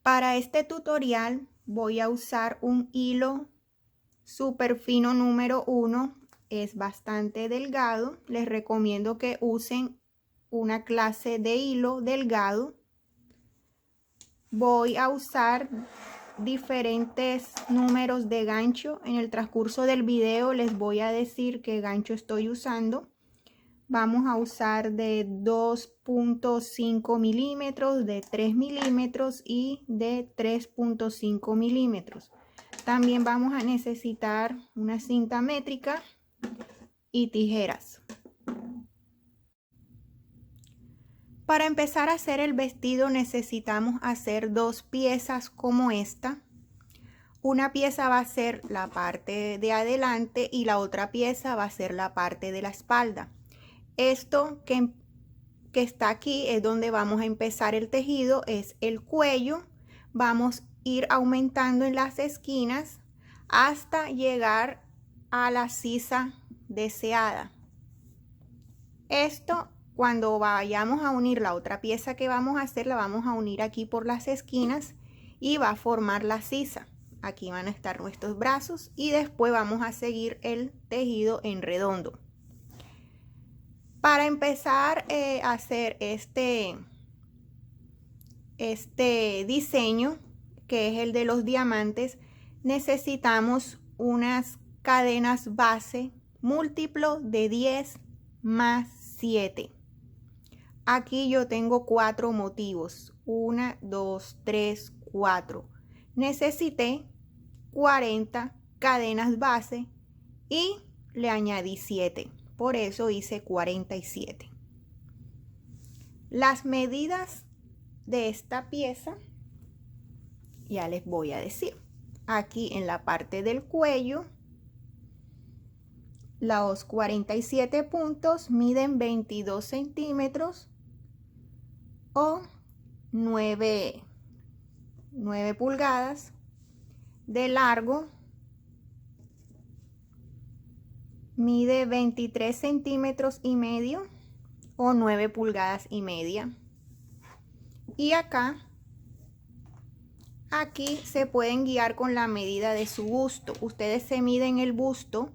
Para este tutorial voy a usar un hilo súper fino número 1. Es bastante delgado. Les recomiendo que usen una clase de hilo delgado. Voy a usar diferentes números de gancho. En el transcurso del video les voy a decir qué gancho estoy usando. Vamos a usar de 2.5 milímetros, de 3 milímetros y de 3.5 milímetros. También vamos a necesitar una cinta métrica y tijeras. Para empezar a hacer el vestido necesitamos hacer dos piezas como esta. Una pieza va a ser la parte de adelante y la otra pieza va a ser la parte de la espalda. Esto que está aquí es donde vamos a empezar el tejido, es el cuello. Vamos a ir aumentando en las esquinas hasta llegar a la sisa deseada. Esto, cuando vayamos a unir la otra pieza que vamos a hacer, la vamos a unir aquí por las esquinas y va a formar la sisa. Aquí van a estar nuestros brazos y después vamos a seguir el tejido en redondo. Para empezar a hacer este diseño, que es el de los diamantes, necesitamos unas cadenas base múltiplo de 10 más 7. Aquí yo tengo 4 motivos. 1, 2, 3, 4. Necesité 40 cadenas base y le añadí 7. Por eso hice 47. Las medidas de esta pieza ya les voy a decir. Aquí en la parte del cuello, los 47 puntos miden 22 centímetros o 9 pulgadas de largo. Mide 23 centímetros y medio o 9 pulgadas y media. Y aquí se pueden guiar con la medida de su busto. Ustedes se miden el busto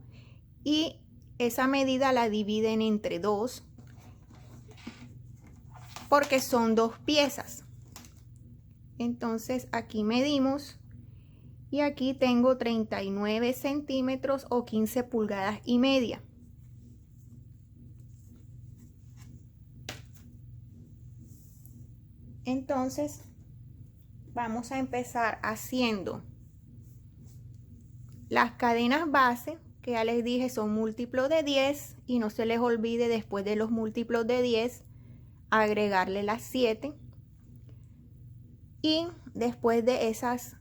y esa medida la dividen entre 2 porque son 2 piezas. Entonces aquí medimos y aquí tengo 39 centímetros o 15 pulgadas y media. Entonces vamos a empezar haciendo las cadenas base, que ya les dije son múltiplos de 10, y no se les olvide después de los múltiplos de 10 agregarle las 7, y después de esas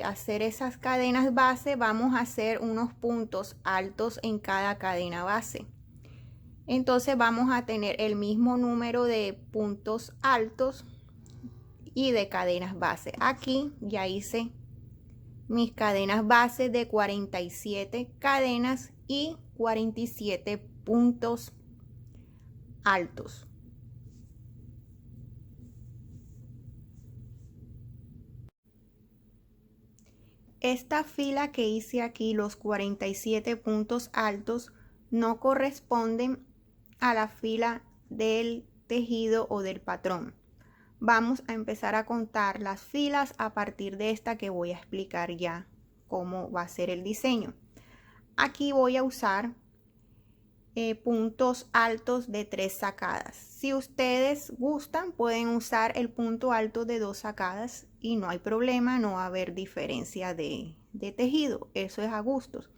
hacer esas cadenas base vamos a hacer unos puntos altos en cada cadena base. Entonces vamos a tener el mismo número de puntos altos y de cadenas base. Aquí ya hice mis cadenas base de 47 cadenas y 47 puntos altos. Esta fila que hice aquí, los 47 puntos altos, no corresponden a la fila del tejido o del patrón. Vamos a empezar a contar las filas a partir de esta que voy a explicar ya cómo va a ser el diseño. Aquí voy a usar puntos altos de 3 sacadas. Si ustedes gustan pueden usar el punto alto de 2 sacadas y no hay problema, no va a haber diferencia de tejido, eso es a gustos.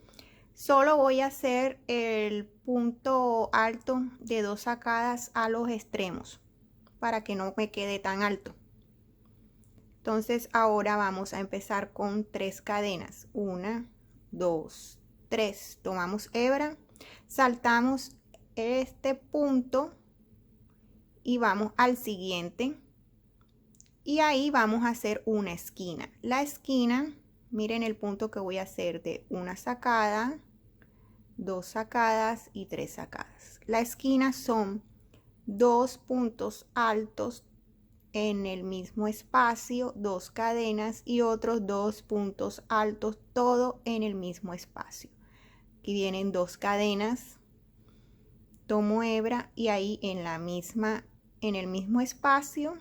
Solo voy a hacer el punto alto de 2 sacadas a los extremos para que no me quede tan alto. Entonces ahora vamos a empezar con 3 cadenas. 1, 2, 3. Tomamos hebra, saltamos este punto y vamos al siguiente. Y ahí vamos a hacer una esquina. La esquina, miren el punto que voy a hacer de una sacada, 2 sacadas y 3 sacadas. La esquina son 2 puntos altos en el mismo espacio 2 cadenas y otros 2 puntos altos, todo en el mismo espacio. Aquí vienen 2 cadenas, tomo hebra y ahí en el mismo espacio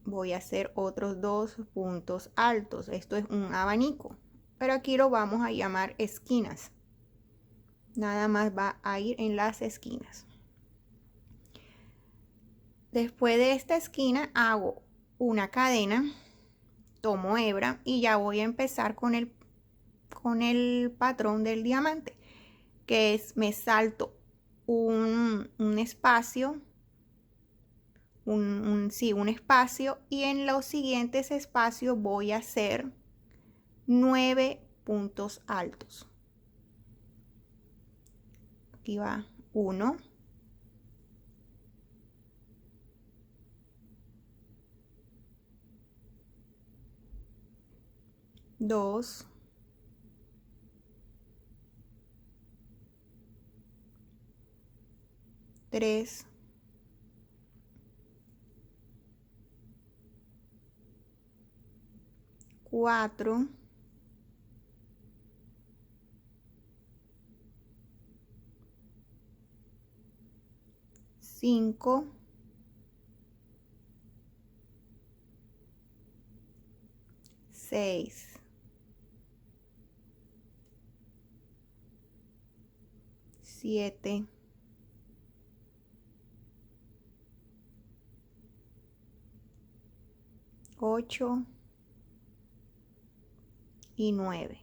voy a hacer otros 2 puntos altos. Esto es un abanico, pero aquí lo vamos a llamar esquinas. Nada más va a ir en las esquinas. Después de esta esquina hago una cadena, tomo hebra y ya voy a empezar con el patrón del diamante, que es me salto un espacio, un espacio, y en los siguientes espacios voy a hacer 9 puntos altos. Aquí va 1, 2, 3, 4, 5, 6, 7, 8 y 9.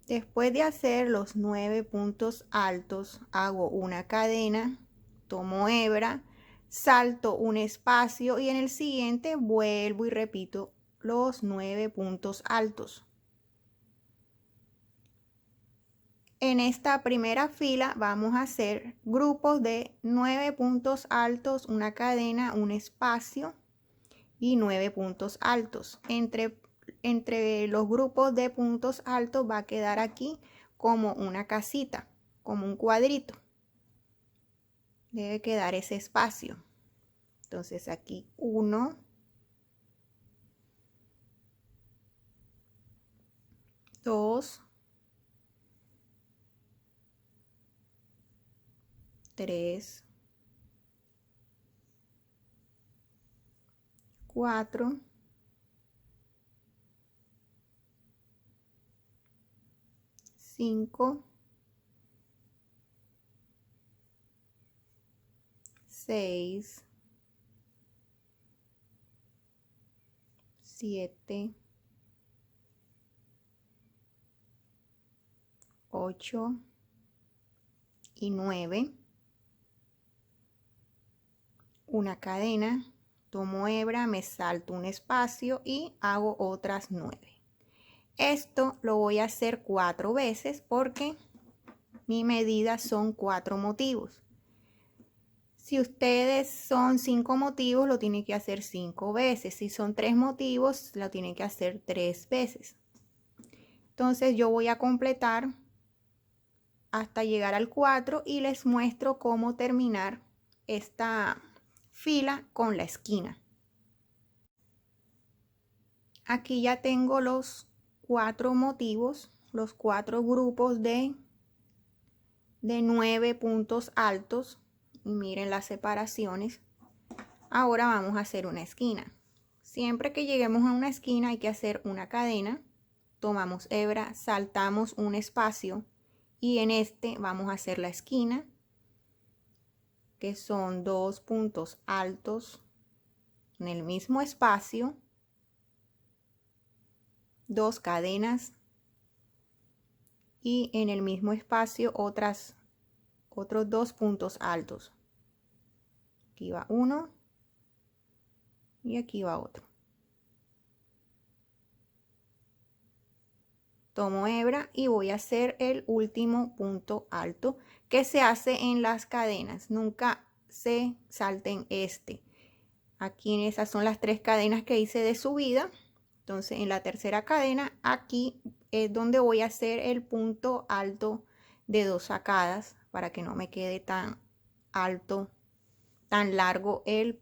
Después de hacer los 9 puntos altos, hago una cadena, tomo hebra, salto un espacio y en el siguiente vuelvo y repito los 9 puntos altos. En esta primera fila vamos a hacer grupos de 9 puntos altos, una cadena, un espacio y 9 puntos altos. Entre los grupos de puntos altos va a quedar aquí como una casita, como un cuadrito. Debe quedar ese espacio. Entonces aquí 1, 2, 3, 4, 5, 6, 7, 8 y 9. Una cadena, tomo hebra, me salto un espacio y hago otras 9. Esto lo voy a hacer 4 veces porque mi medida son 4 motivos. Si ustedes son 5 motivos, lo tienen que hacer 5 veces. Si son 3 motivos, lo tienen que hacer 3 veces. Entonces yo voy a completar hasta llegar al 4 y les muestro cómo terminar esta fila con la esquina. Aquí ya tengo los 4 motivos, los 4 grupos de 9 puntos altos. Y miren las separaciones. Ahora vamos a hacer una esquina. Siempre que lleguemos a una esquina hay que hacer una cadena. Tomamos hebra, saltamos un espacio y en este vamos a hacer la esquina, que son 2 puntos altos en el mismo espacio, 2 cadenas y en el mismo espacio otros 2 puntos altos. Aquí va uno y aquí va otro. Tomo hebra y voy a hacer el último punto alto que se hace en las cadenas. Nunca se salten este. Aquí en esas son las 3 cadenas que hice de subida. Entonces en la tercera cadena aquí es donde voy a hacer el punto alto de 2 sacadas para que no me quede tan alto, tan largo el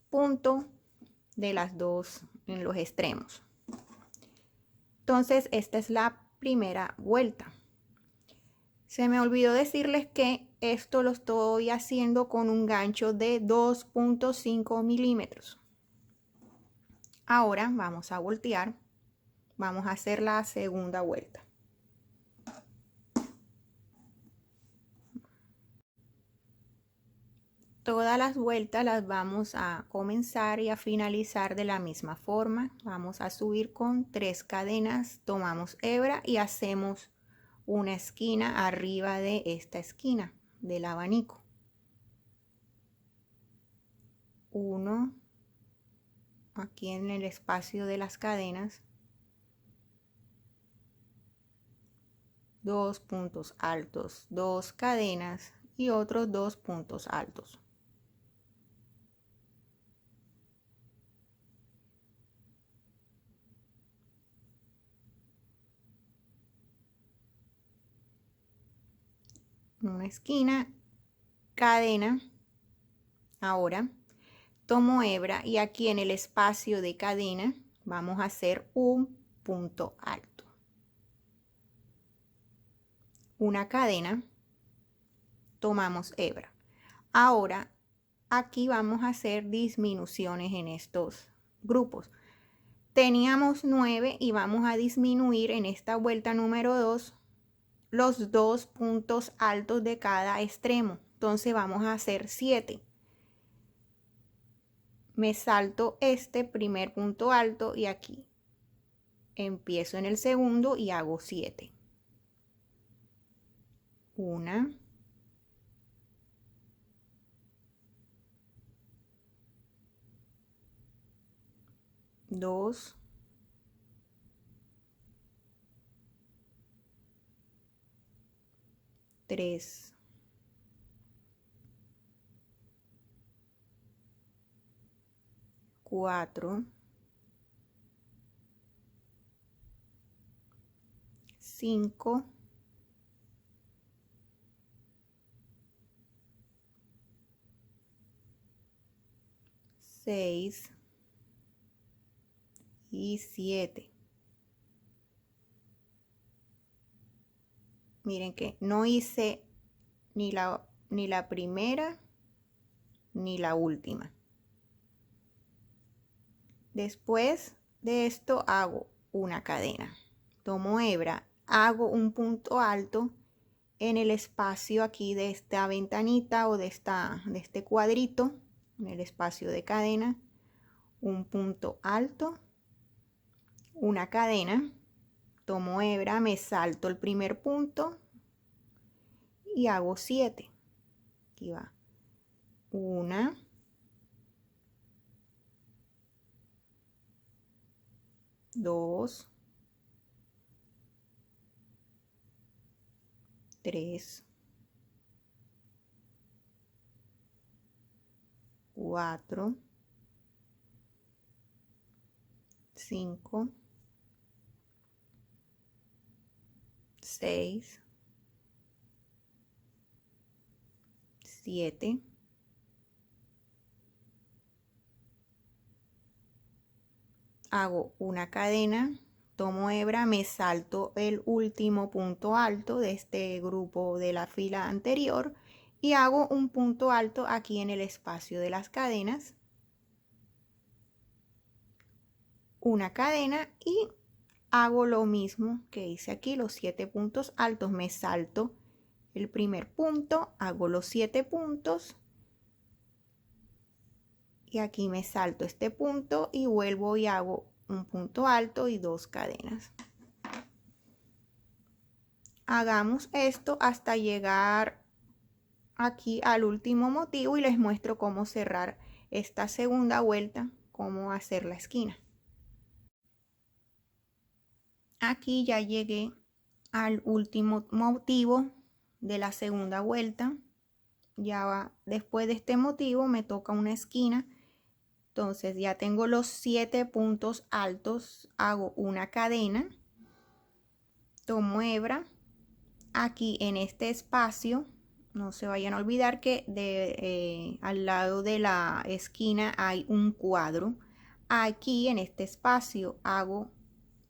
punto de las dos en los extremos. Entonces esta es la primera vuelta. Se me olvidó decirles que esto lo estoy haciendo con un gancho de 2.5 milímetros. Ahora vamos a voltear, vamos a hacer la segunda vuelta. Todas las vueltas las vamos a comenzar y a finalizar de la misma forma. Vamos a subir con 3 cadenas, tomamos hebra y hacemos una esquina arriba de esta esquina del abanico. 1 aquí en el espacio de las cadenas, 2 puntos altos, 2 cadenas y otros 2 puntos altos. Una esquina, cadena. Ahora tomo hebra y aquí en el espacio de cadena vamos a hacer un punto alto, una cadena, tomamos hebra. Ahora aquí vamos a hacer disminuciones en estos grupos. Teníamos 9 y vamos a disminuir en esta vuelta número 2 los 2 puntos altos de cada extremo. Entonces vamos a hacer 7. Me salto este primer punto alto y aquí empiezo en el segundo y hago 7. 1, 2, 3, 4, 5, 6 y 7. Miren que no hice ni la primera ni la última. Después de esto hago una cadena. Tomo hebra, hago un punto alto en el espacio aquí de esta ventanita o de este cuadrito, en el espacio de cadena, un punto alto, una cadena, tomo hebra, me salto el primer punto y hago 7. Aquí va. 1, 2, 3, 4, 5, 6, 7, hago una cadena, tomo hebra, me salto el último punto alto de este grupo de la fila anterior y hago un punto alto aquí en el espacio de las cadenas, una cadena y hago lo mismo que hice aquí, los 7 puntos altos, me salto el primer punto, hago los 7 puntos y aquí me salto este punto y vuelvo y hago un punto alto y 2 cadenas. Hagamos esto hasta llegar aquí al último motivo y les muestro cómo cerrar esta segunda vuelta, cómo hacer la esquina. Aquí ya llegué al último motivo de la segunda vuelta. Ya va, después de este motivo me toca una esquina. Entonces ya tengo los 7 puntos altos, hago una cadena, tomo hebra, aquí en este espacio No se vayan a olvidar que al lado de la esquina hay un cuadro. Aquí en este espacio hago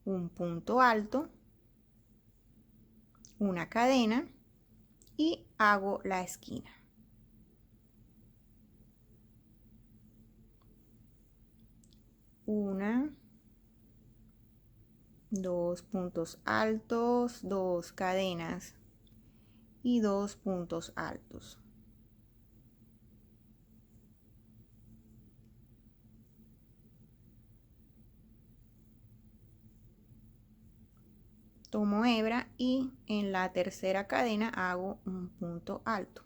un punto alto, una cadena y hago la esquina. Una, dos puntos altos, dos cadenas y dos puntos altos. Tomo hebra y en la tercera cadena hago un punto alto.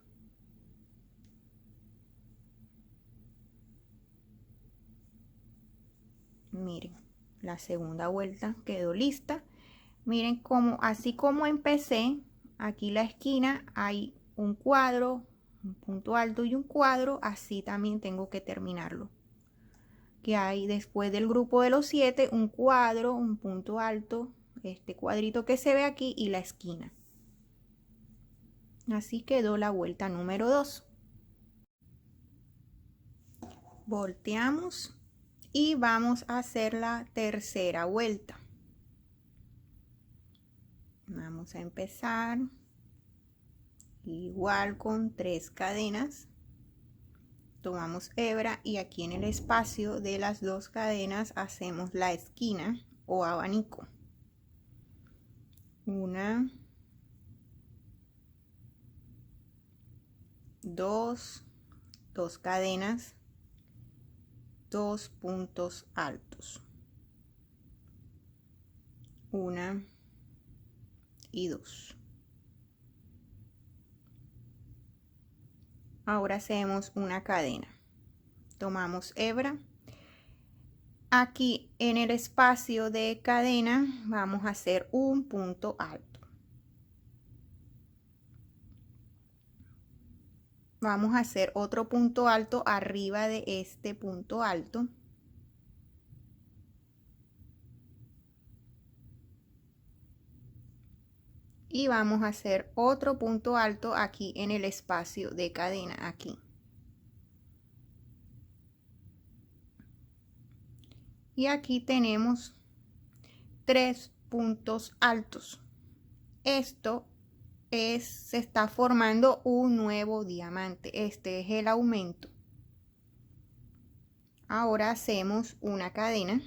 Miren, la segunda vuelta quedó lista. Miren cómo, así como empecé, aquí la esquina hay un cuadro, un punto alto y un cuadro, así también tengo que terminarlo. Que hay después del grupo de los 7 un cuadro, un punto alto, este cuadrito que se ve aquí y la esquina. Así quedó la vuelta número 2. Volteamos y vamos a hacer la tercera vuelta. Vamos a empezar igual con 3 cadenas. Tomamos hebra y aquí en el espacio de las 2 cadenas hacemos la esquina o abanico. Una, dos cadenas, 2 puntos altos. Una y 2. Ahora hacemos una cadena. Tomamos hebra. Aquí en el espacio de cadena vamos a hacer un punto alto. Vamos a hacer otro punto alto arriba de este punto alto. Y vamos a hacer otro punto alto aquí en el espacio de cadena, aquí. Y aquí tenemos 3 puntos altos. Esto se está formando un nuevo diamante. Este es el aumento. Ahora hacemos una cadena.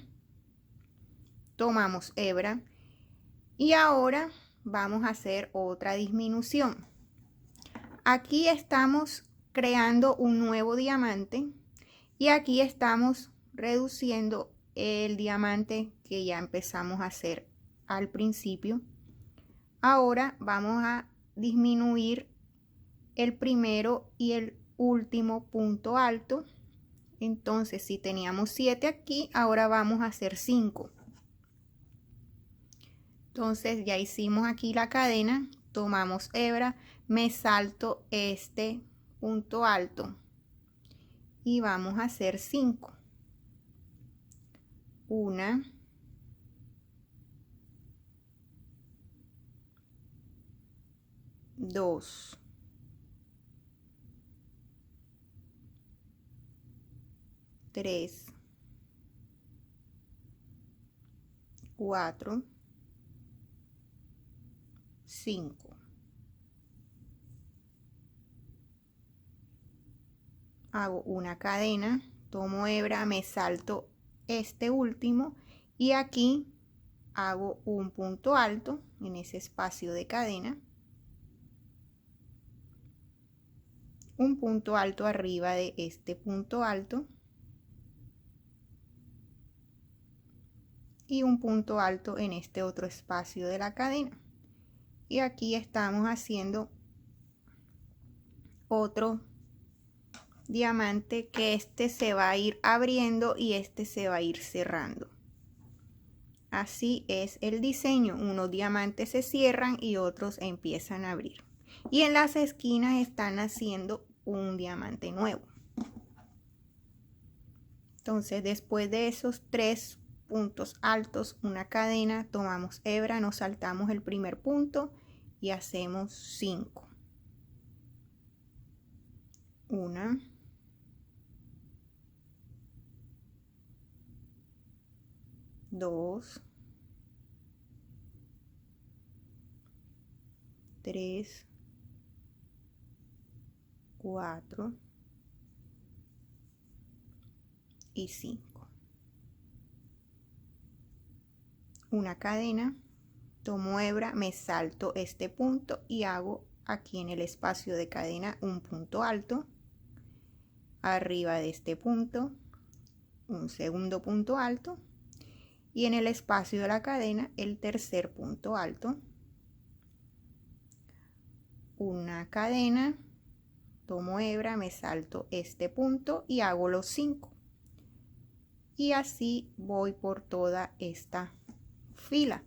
Tomamos hebra. Y ahora vamos a hacer otra disminución. Aquí estamos creando un nuevo diamante y aquí estamos reduciendo el diamante que ya empezamos a hacer al principio. Ahora vamos a disminuir el primero y el último punto alto. Entonces, si teníamos 7 aquí, ahora vamos a hacer 5. Entonces ya hicimos aquí la cadena, tomamos hebra, me salto este punto alto y vamos a hacer 5. Una, dos, tres, 4, 5. Hago una cadena, tomo hebra, me salto este último y aquí hago un punto alto en ese espacio de cadena, un punto alto arriba de este punto alto y un punto alto en este otro espacio de la cadena. Y aquí estamos haciendo otro diamante que este se va a ir abriendo y este se va a ir cerrando. Así es el diseño. Unos diamantes se cierran y otros empiezan a abrir. Y en las esquinas están haciendo un diamante nuevo. Entonces, después de esos 3 puntos altos, una cadena, tomamos hebra, nos saltamos el primer punto y hacemos 5. Una, dos, tres, cuatro y 5. Una cadena, tomo hebra, me salto este punto y hago aquí en el espacio de cadena un punto alto. Arriba de este punto un segundo punto alto y en el espacio de la cadena el tercer punto alto. Una cadena, tomo hebra, me salto este punto y hago los 5. Y así voy por toda esta fila.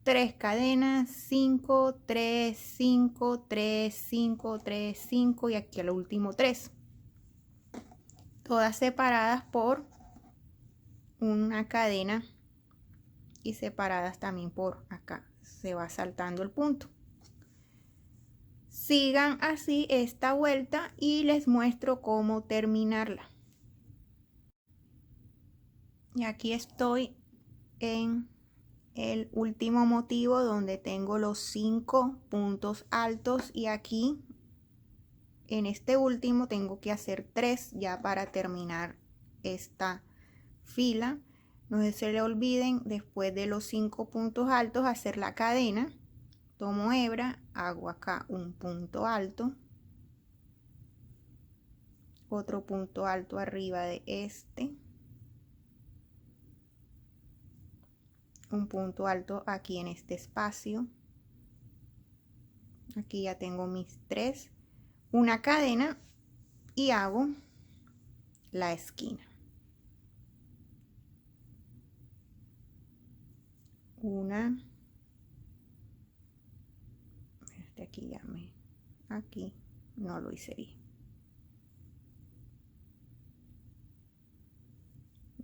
3 cadenas, 5, 3, 5, 3, 5, 3, 5 y aquí al último 3. Todas separadas por una cadena y separadas también por acá. Se va saltando el punto. Sigan así esta vuelta y les muestro cómo terminarla. Y aquí estoy en el último motivo donde tengo los 5 puntos altos y aquí en este último tengo que hacer 3 ya para terminar esta fila. No se le olviden después de los 5 puntos altos hacer la cadena. Tomo hebra, hago acá un punto alto, otro punto alto arriba de este, un punto alto aquí en este espacio. Aquí ya tengo mis 3, una cadena y hago la esquina. Una, este aquí ya aquí no lo hice bien.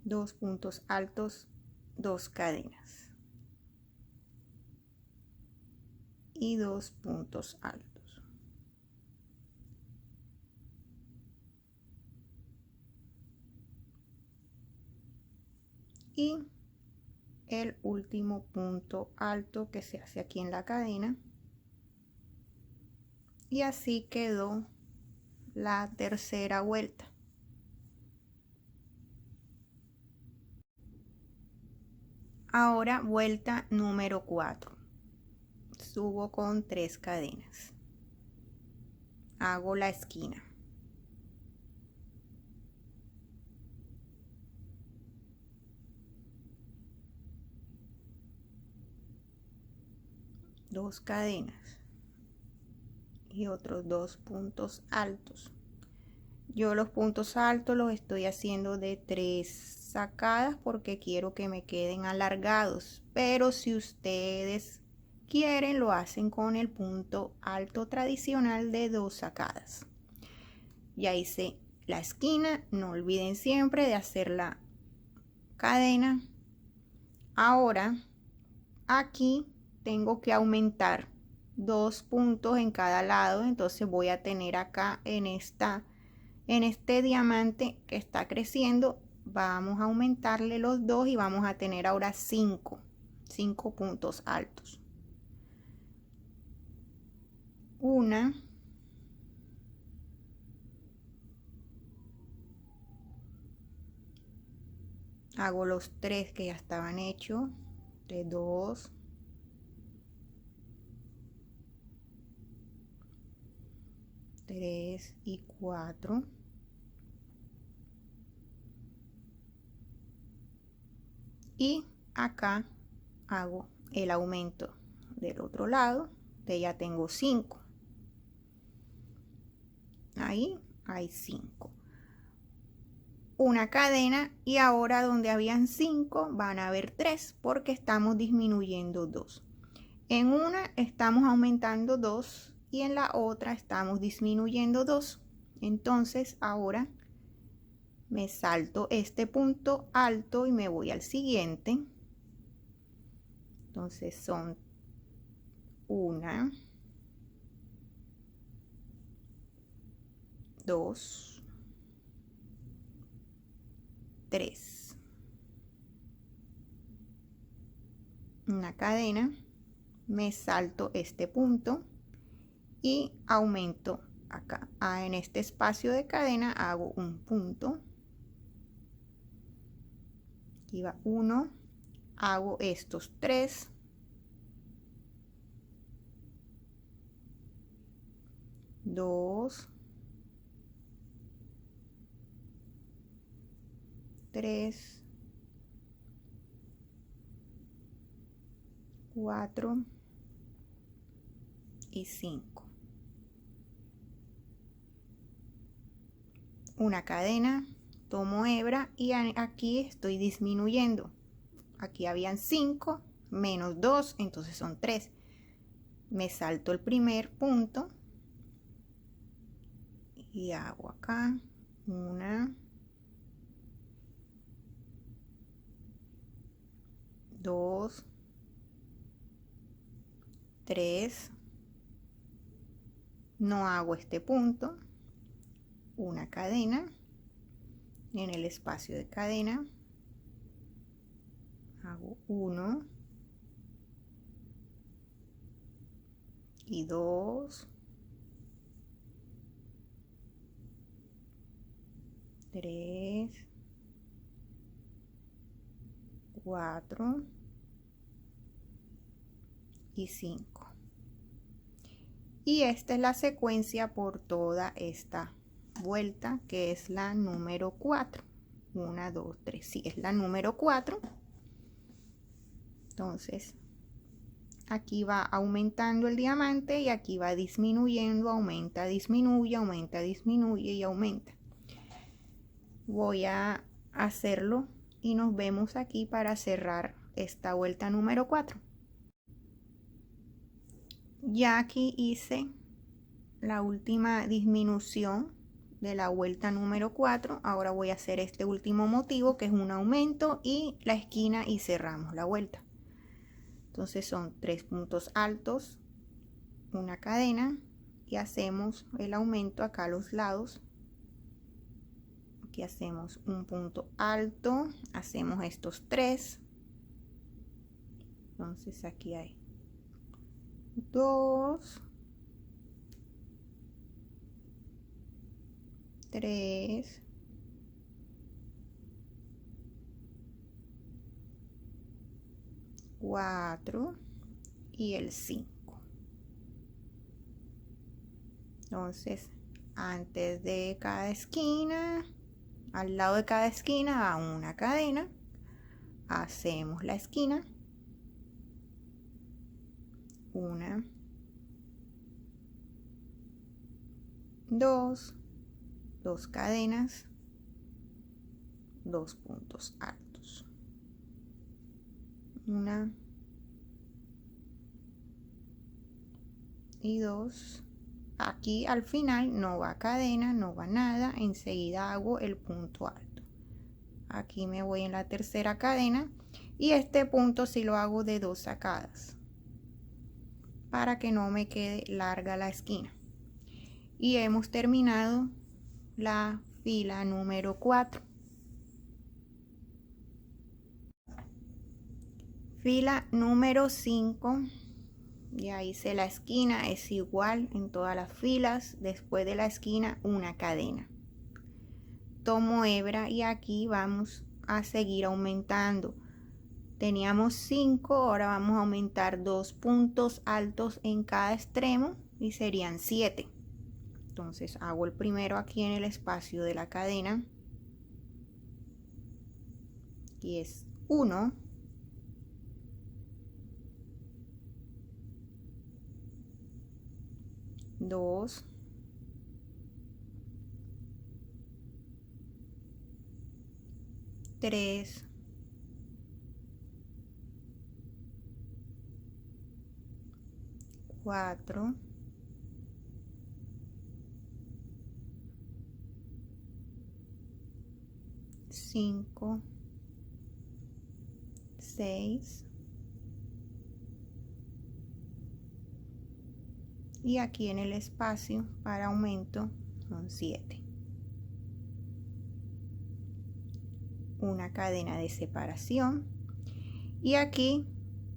2 puntos altos, 2 cadenas y 2 puntos altos. Y el último punto alto que se hace aquí en la cadena. Y así quedó la tercera vuelta. Ahora vuelta número 4. Subo con 3 cadenas. Hago la esquina. Dos cadenas y otros 2 puntos altos. Yo los puntos altos los estoy haciendo de 3 sacadas porque quiero que me queden alargados, pero si ustedes quieren lo hacen con el punto alto tradicional de 2 sacadas. Ya hice la esquina, no olviden siempre de hacer la cadena. Ahora aquí tengo que aumentar 2 puntos en cada lado, entonces voy a tener acá en este diamante que está creciendo, vamos a aumentarle los 2 y vamos a tener ahora 5 puntos altos. Una, hago los 3 que ya estaban hechos, de 2, 3 y 4. Y acá hago el aumento del otro lado, que ya tengo 5. Ahí hay 5. Una cadena y ahora donde habían 5 van a haber 3 porque estamos disminuyendo 2. En una estamos aumentando 2 y en la otra estamos disminuyendo 2. Entonces ahora me salto este punto alto y me voy al siguiente. Entonces son 1, 2, 3, una cadena, me salto este punto y aumento acá. En este espacio de cadena hago un punto. Aquí va 1, hago estos 3, 2, 3, 4 y 5. Una cadena, tomo hebra y aquí estoy disminuyendo. Aquí habían 5 menos 2, entonces son 3. Me salto el primer punto y hago acá 1, 2, 3, no hago este punto, una cadena, en el espacio de cadena hago 1 y 2, 3, 4 y 5. Y esta es la secuencia por toda esta vuelta, que es la número 4. 1, 2, 3, sí, es la número 4. Entonces aquí va aumentando el diamante y aquí va disminuyendo, aumenta, disminuye, aumenta, disminuye y aumenta. Voy a hacerlo y nos vemos aquí para cerrar esta vuelta número 4. Ya aquí hice la última disminución de la vuelta número 4. Ahora voy a hacer este último motivo, que es un aumento y la esquina, y cerramos la vuelta. Entonces son 3 puntos altos, una cadena, y hacemos el aumento acá a los lados. Aquí hacemos un punto alto, hacemos estos 3. Entonces aquí hay 2, 3, 4 y el 5. Entonces, antes de cada esquina, al lado de cada esquina va una cadena, hacemos la esquina, 1, 2, 2 cadenas, 2 puntos altos, 1 y 2. Aquí al final no va cadena, no va nada, enseguida hago el punto alto. Aquí me voy en la tercera cadena y este punto sí lo hago de 2 sacadas para que no me quede larga la esquina. Y hemos terminado la fila número 4. Fila número 5. Ya hice la esquina, es igual en todas las filas. Después de la esquina, una cadena. Tomo hebra y aquí vamos a seguir aumentando. Teníamos 5, ahora vamos a aumentar 2 puntos altos en cada extremo y serían 7. Entonces hago el primero aquí en el espacio de la cadena. Aquí es 1. 2, 3, 4, 5, 6 y aquí en el espacio para aumento son 7. una cadena de separación, y aquí,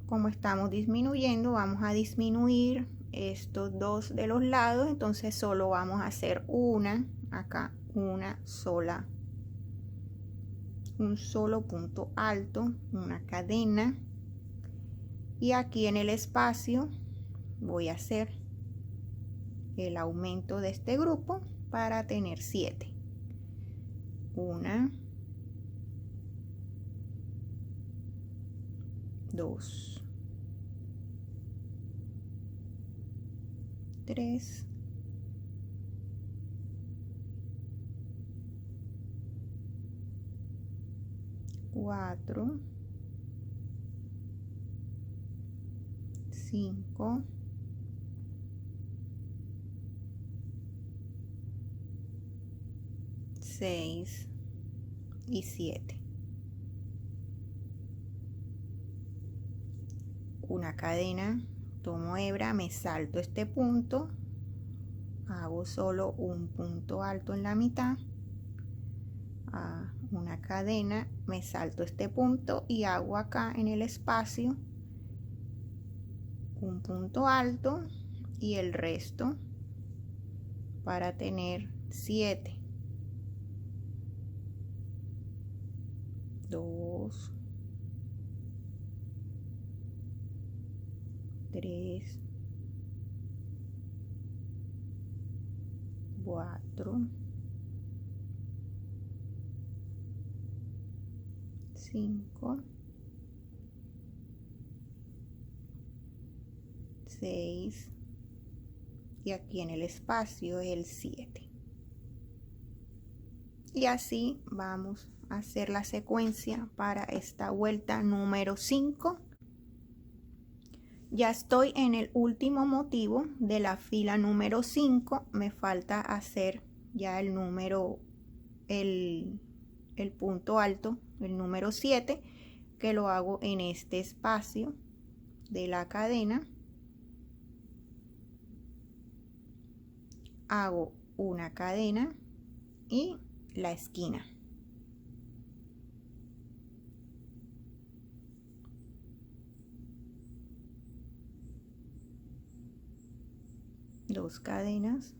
como estamos disminuyendo, vamos a disminuir estos dos de los lados, entonces solo vamos a hacer una acá, una sola, un solo punto alto, una cadena, y aquí en el espacio voy a hacer el aumento de este grupo para tener 7. Una, 2, 3, 4, 5, 6 y 7. Una cadena, tomo hebra, me salto este punto, hago solo un punto alto en la mitad, una cadena, me salto este punto y hago acá en el espacio un punto alto y el resto para tener 7. 2, 3, 4, 5, 6 y aquí en el espacio el 7. Y así vamos a hacer la secuencia para esta vuelta número 5. Ya estoy en el último motivo de la fila número 5, me falta hacer ya el número, el punto alto, el número 7, que lo hago en este espacio de la cadena. Hago una cadena y la esquina. Dos cadenas.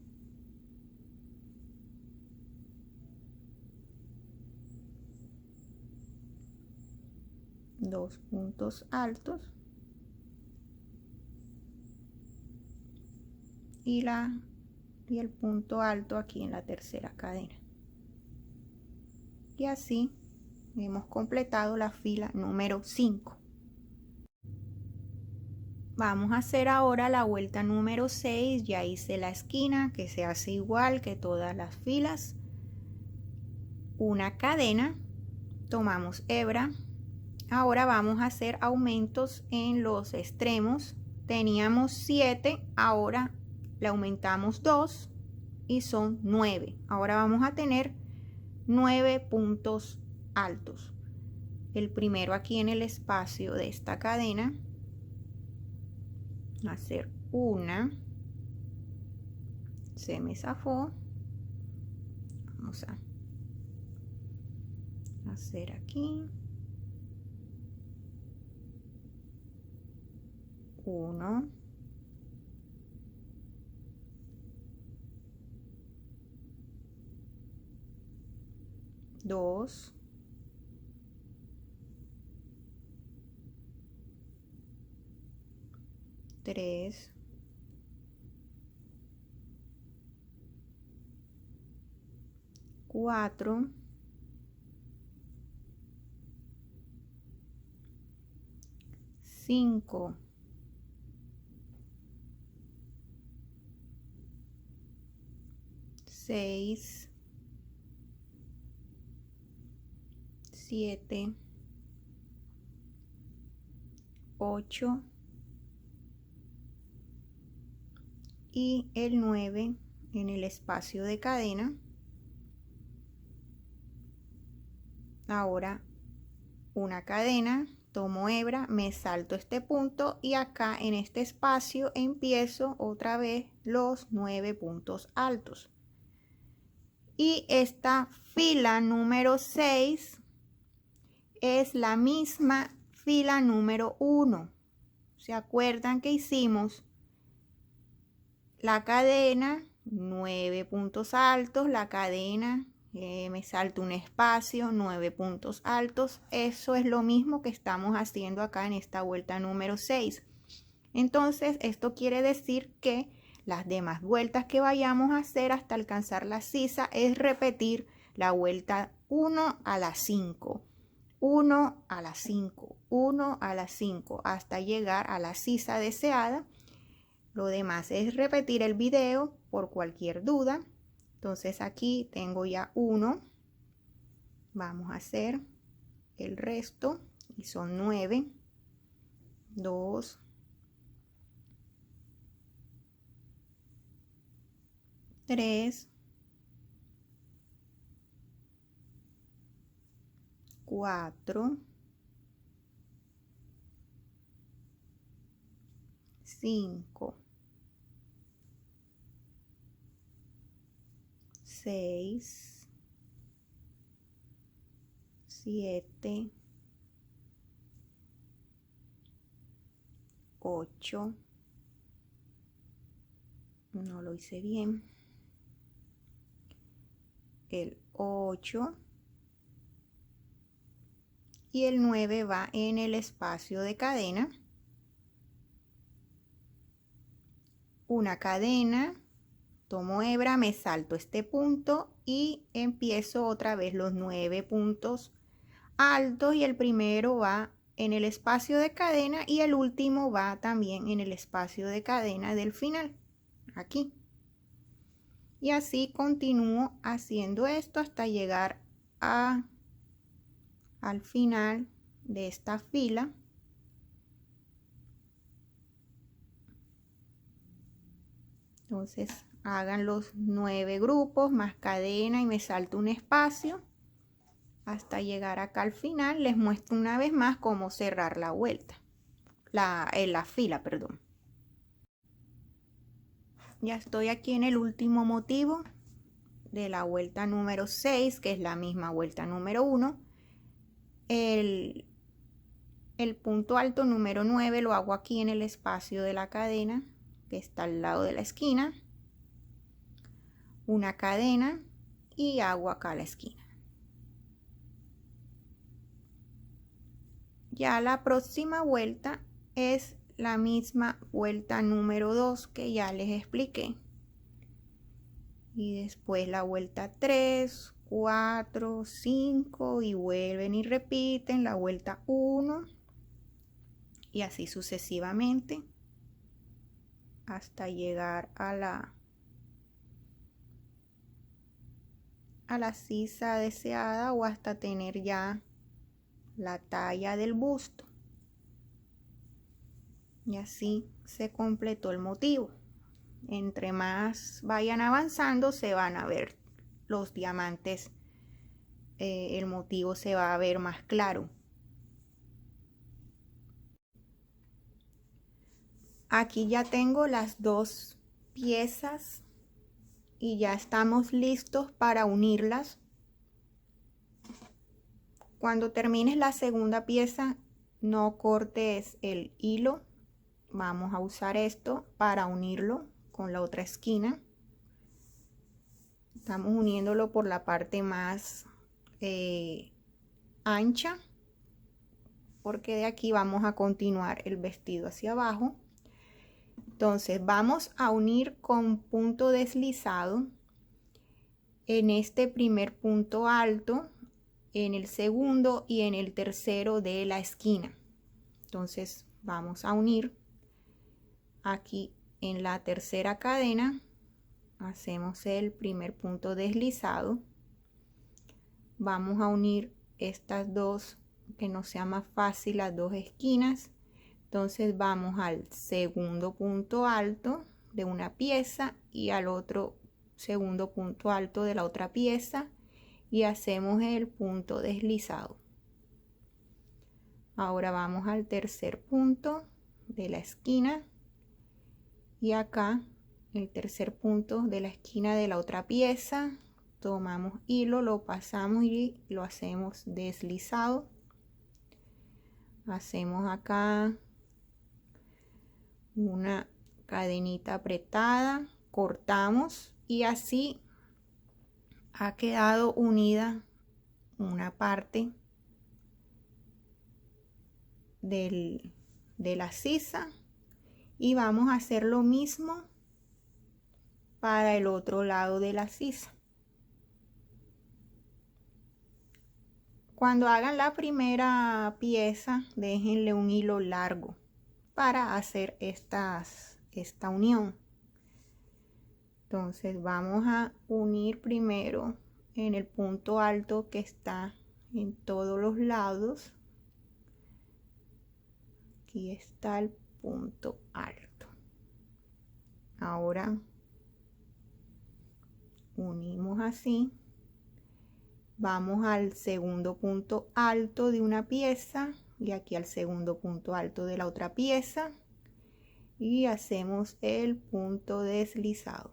Dos puntos altos. Y el punto alto aquí en la tercera cadena. Y así hemos completado la fila número 5. Vamos a hacer ahora la vuelta número 6. Ya hice la esquina, que se hace igual que todas las filas. Una cadena, tomamos hebra. Ahora vamos a hacer aumentos en los extremos. Teníamos 7, ahora le aumentamos 2 y son 9. Ahora vamos a tener 9 puntos altos. El primero aquí en el espacio de esta cadena, hacer una, se me zafó, vamos a hacer aquí 1, 2, 3, 4, 5, 6, 7, 8 y el 9 en el espacio de cadena. Ahora una cadena, tomo hebra, me salto este punto y acá en este espacio empiezo otra vez los 9 puntos altos. Y esta fila número 6 es la misma fila número 1. ¿Se acuerdan que hicimos la cadena, 9 puntos altos, la cadena, me salto un espacio, 9 puntos altos? Eso es lo mismo que estamos haciendo acá en esta vuelta número 6. Entonces, esto quiere decir que las demás vueltas que vayamos a hacer hasta alcanzar la sisa es repetir la vuelta 1 a la 5. 1 a la 5, 1 a la 5, hasta llegar a la sisa deseada. Lo demás es repetir el video por cualquier duda. Entonces aquí tengo ya 1. Vamos a hacer el resto y son 9, 2, 3, 4, 5, 6, 7, 8, no lo hice bien, el 8 y el 9 va en el espacio de cadena, una cadena, tomo hebra, me salto este punto y empiezo otra vez los 9 puntos altos, y el primero va en el espacio de cadena y el último va también en el espacio de cadena del final, aquí. Y así continúo haciendo esto hasta llegar al final de esta fila. Entonces hagan los 9 grupos más cadena y me salto un espacio hasta llegar acá al final. Les muestro una vez más cómo cerrar la vuelta, la fila, perdón. Ya estoy aquí en el último motivo de la vuelta número 6, que es la misma vuelta número 1. El punto alto número 9 lo hago aquí en el espacio de la cadena que está al lado de la esquina, una cadena y hago acá la esquina. Ya la próxima vuelta es la misma vuelta número 2 que ya les expliqué, y después la vuelta 3, 4, 5 y vuelven y repiten la vuelta 1 y así sucesivamente hasta llegar a la sisa deseada o hasta tener ya la talla del busto. Y así se completó el motivo. Entre más vayan avanzando se van a ver los diamantes, el motivo se va a ver más claro. Aquí ya tengo las dos piezas y ya estamos listos para unirlas. Cuando termines la segunda pieza, no cortes el hilo. Vamos a usar esto para unirlo con la otra esquina. Estamos uniéndolo por la parte más ancha, porque de aquí vamos a continuar el vestido hacia abajo. Entonces vamos a unir con punto deslizado en este primer punto alto, en el segundo y en el tercero de la esquina. Entonces vamos a unir aquí en la tercera cadena, hacemos el primer punto deslizado, vamos a unir estas dos, que nos sea más fácil, las dos esquinas. Entonces vamos al segundo punto alto de una pieza y al otro segundo punto alto de la otra pieza y hacemos el punto deslizado. Ahora vamos al tercer punto de la esquina y acá el tercer punto de la esquina de la otra pieza, tomamos hilo, lo pasamos y lo hacemos deslizado. hacemos acá una cadenita apretada, cortamos y así ha quedado unida una parte de la sisa, y vamos a hacer lo mismo para el otro lado de la sisa. Cuando hagan la primera pieza, déjenle un hilo largo para hacer esta unión. Entonces vamos a unir primero en el punto alto que está en todos los lados. Aquí está el punto alto. Ahora unimos así. Vamos al segundo punto alto de una pieza y aquí al segundo punto alto de la otra pieza y hacemos el punto deslizado.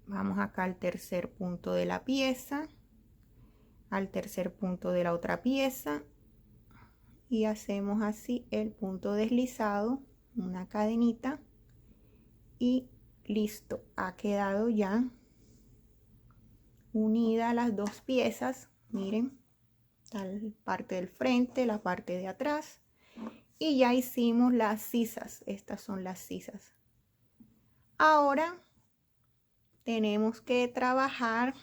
Vamos acá al tercer punto de la pieza, al tercer punto de la otra pieza y hacemos así el punto deslizado, una cadenita y listo, ha quedado ya unida las dos piezas. Miren, está la parte del frente, la parte de atrás y ya hicimos las sisas. Estas son las sisas. Ahora tenemos que trabajar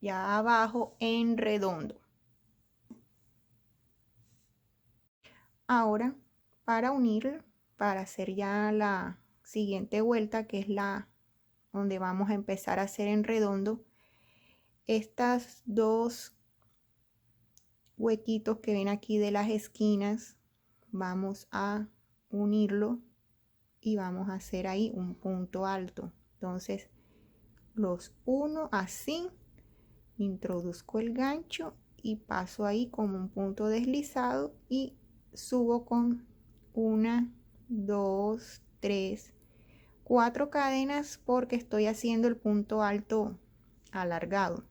ya abajo en redondo. Ahora para unir, para hacer ya la siguiente vuelta, que es la donde vamos a empezar a hacer en redondo, estas dos huequitos que ven aquí de las esquinas vamos a unirlo y vamos a hacer ahí un punto alto. Entonces los uno así, introduzco el gancho y paso ahí como un punto deslizado y subo con 1, 2, 3, 4 cadenas porque estoy haciendo el punto alto alargado.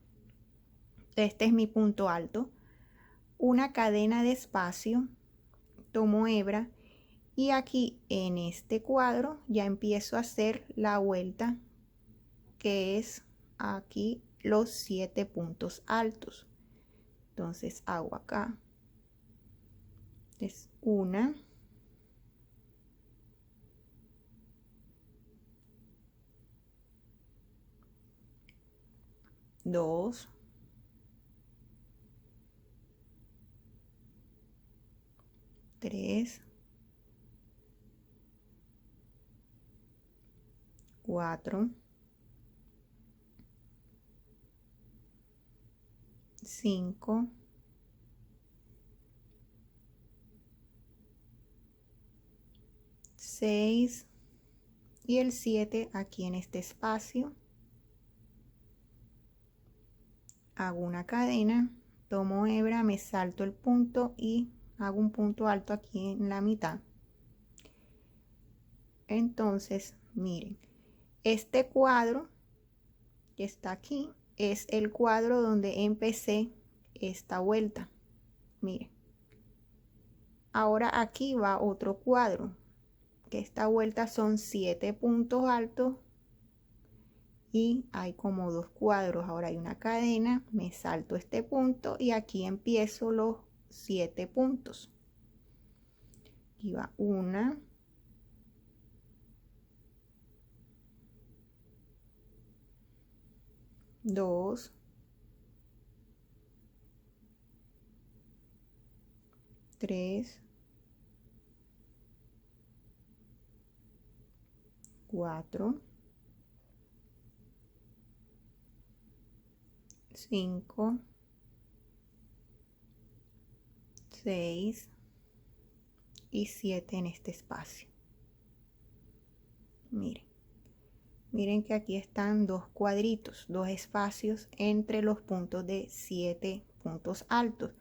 Este es mi punto alto. Una cadena de espacio, tomo hebra y aquí en este cuadro ya empiezo a hacer la vuelta que es aquí los 7 puntos altos. Entonces hago acá, es 1, 2, 3, 4, 5, 6 y el 7 aquí en este espacio. Hago una cadena, tomo hebra, me salto el punto y hago un punto alto aquí en la mitad. Entonces miren, este cuadro que está aquí es el cuadro donde empecé esta vuelta. Miren, ahora aquí va otro cuadro, que esta vuelta son 7 puntos altos y hay como 2 cuadros. Ahora hay una cadena, me salto este punto y aquí empiezo los 7 puntos. Aquí va 1, 2, 3, 4, 5, 6 y 7 en este espacio. Miren que aquí están dos cuadritos, dos espacios entre los puntos de 7 puntos altos.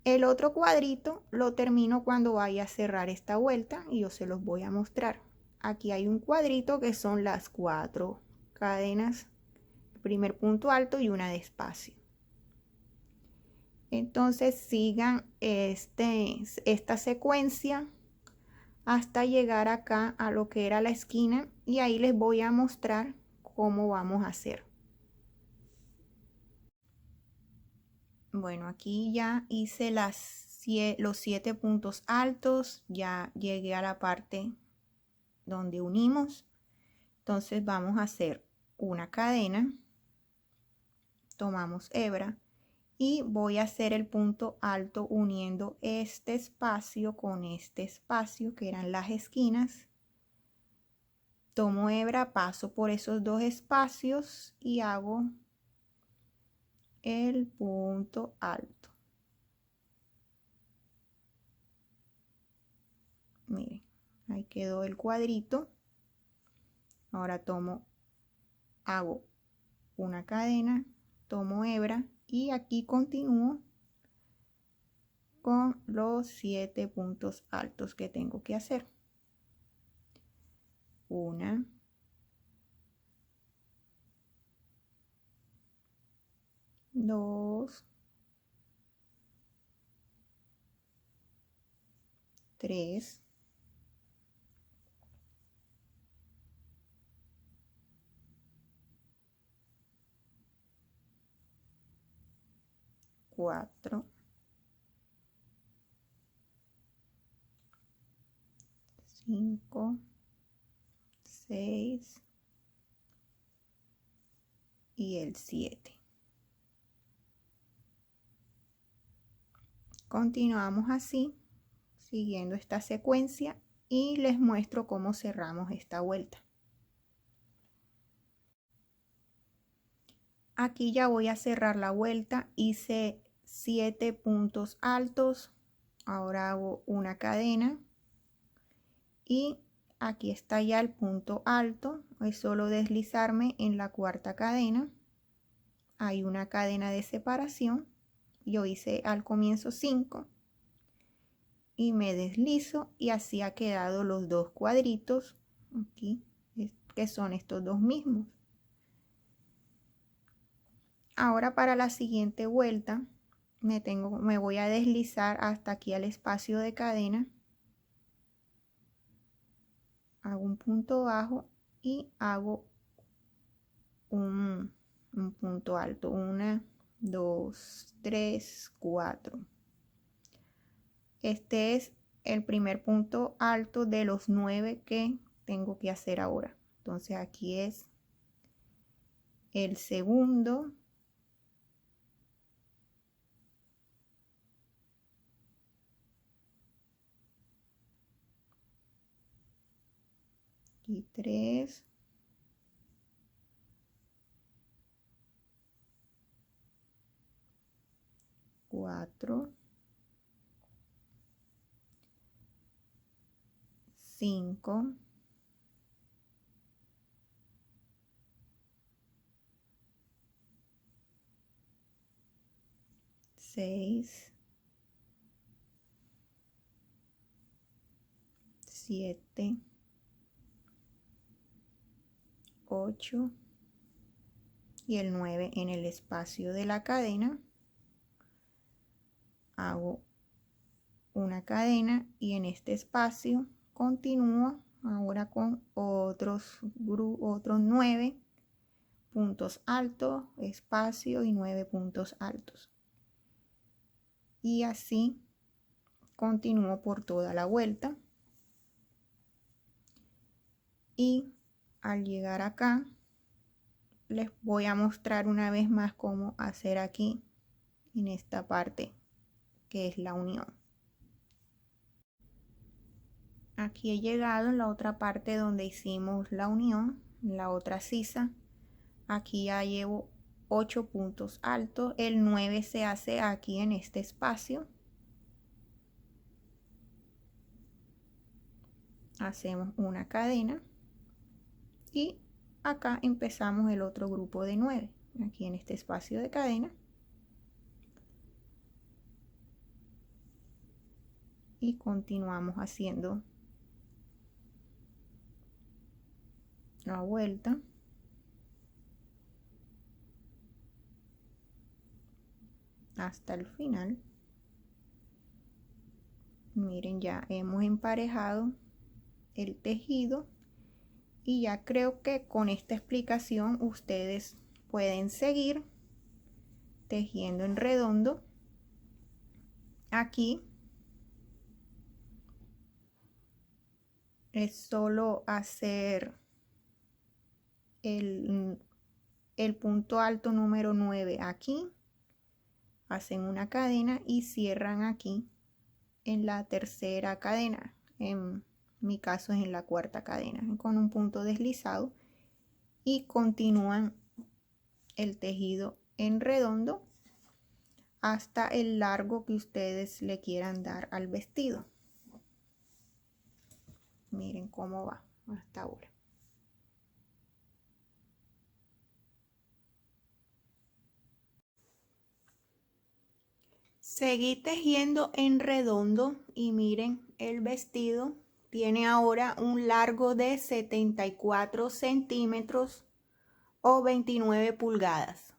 El otro cuadrito lo termino cuando vaya a cerrar esta vuelta y yo se los voy a mostrar. Aquí hay un cuadrito que son las 4 cadenas, el primer punto alto y una de espacio. Entonces sigan esta secuencia hasta llegar acá a lo que era la esquina y ahí les voy a mostrar cómo vamos a hacer. Bueno, aquí ya hice los 7 puntos altos, ya llegué a la parte donde unimos. Entonces vamos a hacer una cadena, tomamos hebra y voy a hacer el punto alto uniendo este espacio con este espacio que eran las esquinas. Tomo hebra, paso por esos dos espacios y hago el punto alto. Miren, ahí quedó el cuadrito. Ahora hago una cadena, tomo hebra y aquí continúo con los 7 puntos altos que tengo que hacer. Una, dos, tres, cuatro, cinco, seis y el 7. Continuamos así, siguiendo esta secuencia y les muestro cómo cerramos esta vuelta. Aquí ya voy a cerrar la vuelta, hice 7 puntos altos, ahora hago una cadena y aquí está ya el punto alto, es solo deslizarme en la cuarta cadena, hay una cadena de separación, yo hice al comienzo 5 y me deslizo y así ha quedado los dos cuadritos aquí, que son estos dos mismos. Ahora para la siguiente vuelta me voy a deslizar hasta aquí al espacio de cadena, hago un punto bajo y hago un punto alto, 1, 2, 3, 4. Este es el primer punto alto de los 9 que tengo que hacer ahora. Entonces aquí es el segundo, y 3, 4, 5, 6, 7, 8 y el 9 en el espacio de la cadena. Hago una cadena y en este espacio continúo ahora con otros 9 puntos altos, espacio y 9 puntos altos. Y así continúo por toda la vuelta. Y al llegar acá, les voy a mostrar una vez más cómo hacer aquí en esta parte que es la unión. Aquí he llegado en la otra parte donde hicimos la unión, la otra sisa. Aquí ya llevo 8 puntos altos, el 9 se hace aquí en este espacio. Hacemos una cadena y acá empezamos el otro grupo de 9 aquí en este espacio de cadena y continuamos haciendo la vuelta. hasta el final. Miren, ya hemos emparejado el tejido y ya creo que con esta explicación ustedes pueden seguir tejiendo en redondo. Aquí es solo hacer el punto alto número 9 aquí, hacen una cadena y cierran aquí en la tercera cadena. En mi caso es en la cuarta cadena, con un punto deslizado, y continúan el tejido en redondo hasta el largo que ustedes le quieran dar al vestido. Miren cómo va hasta ahora. Seguí tejiendo en redondo y miren, el vestido tiene ahora un largo de 74 centímetros o 29 pulgadas.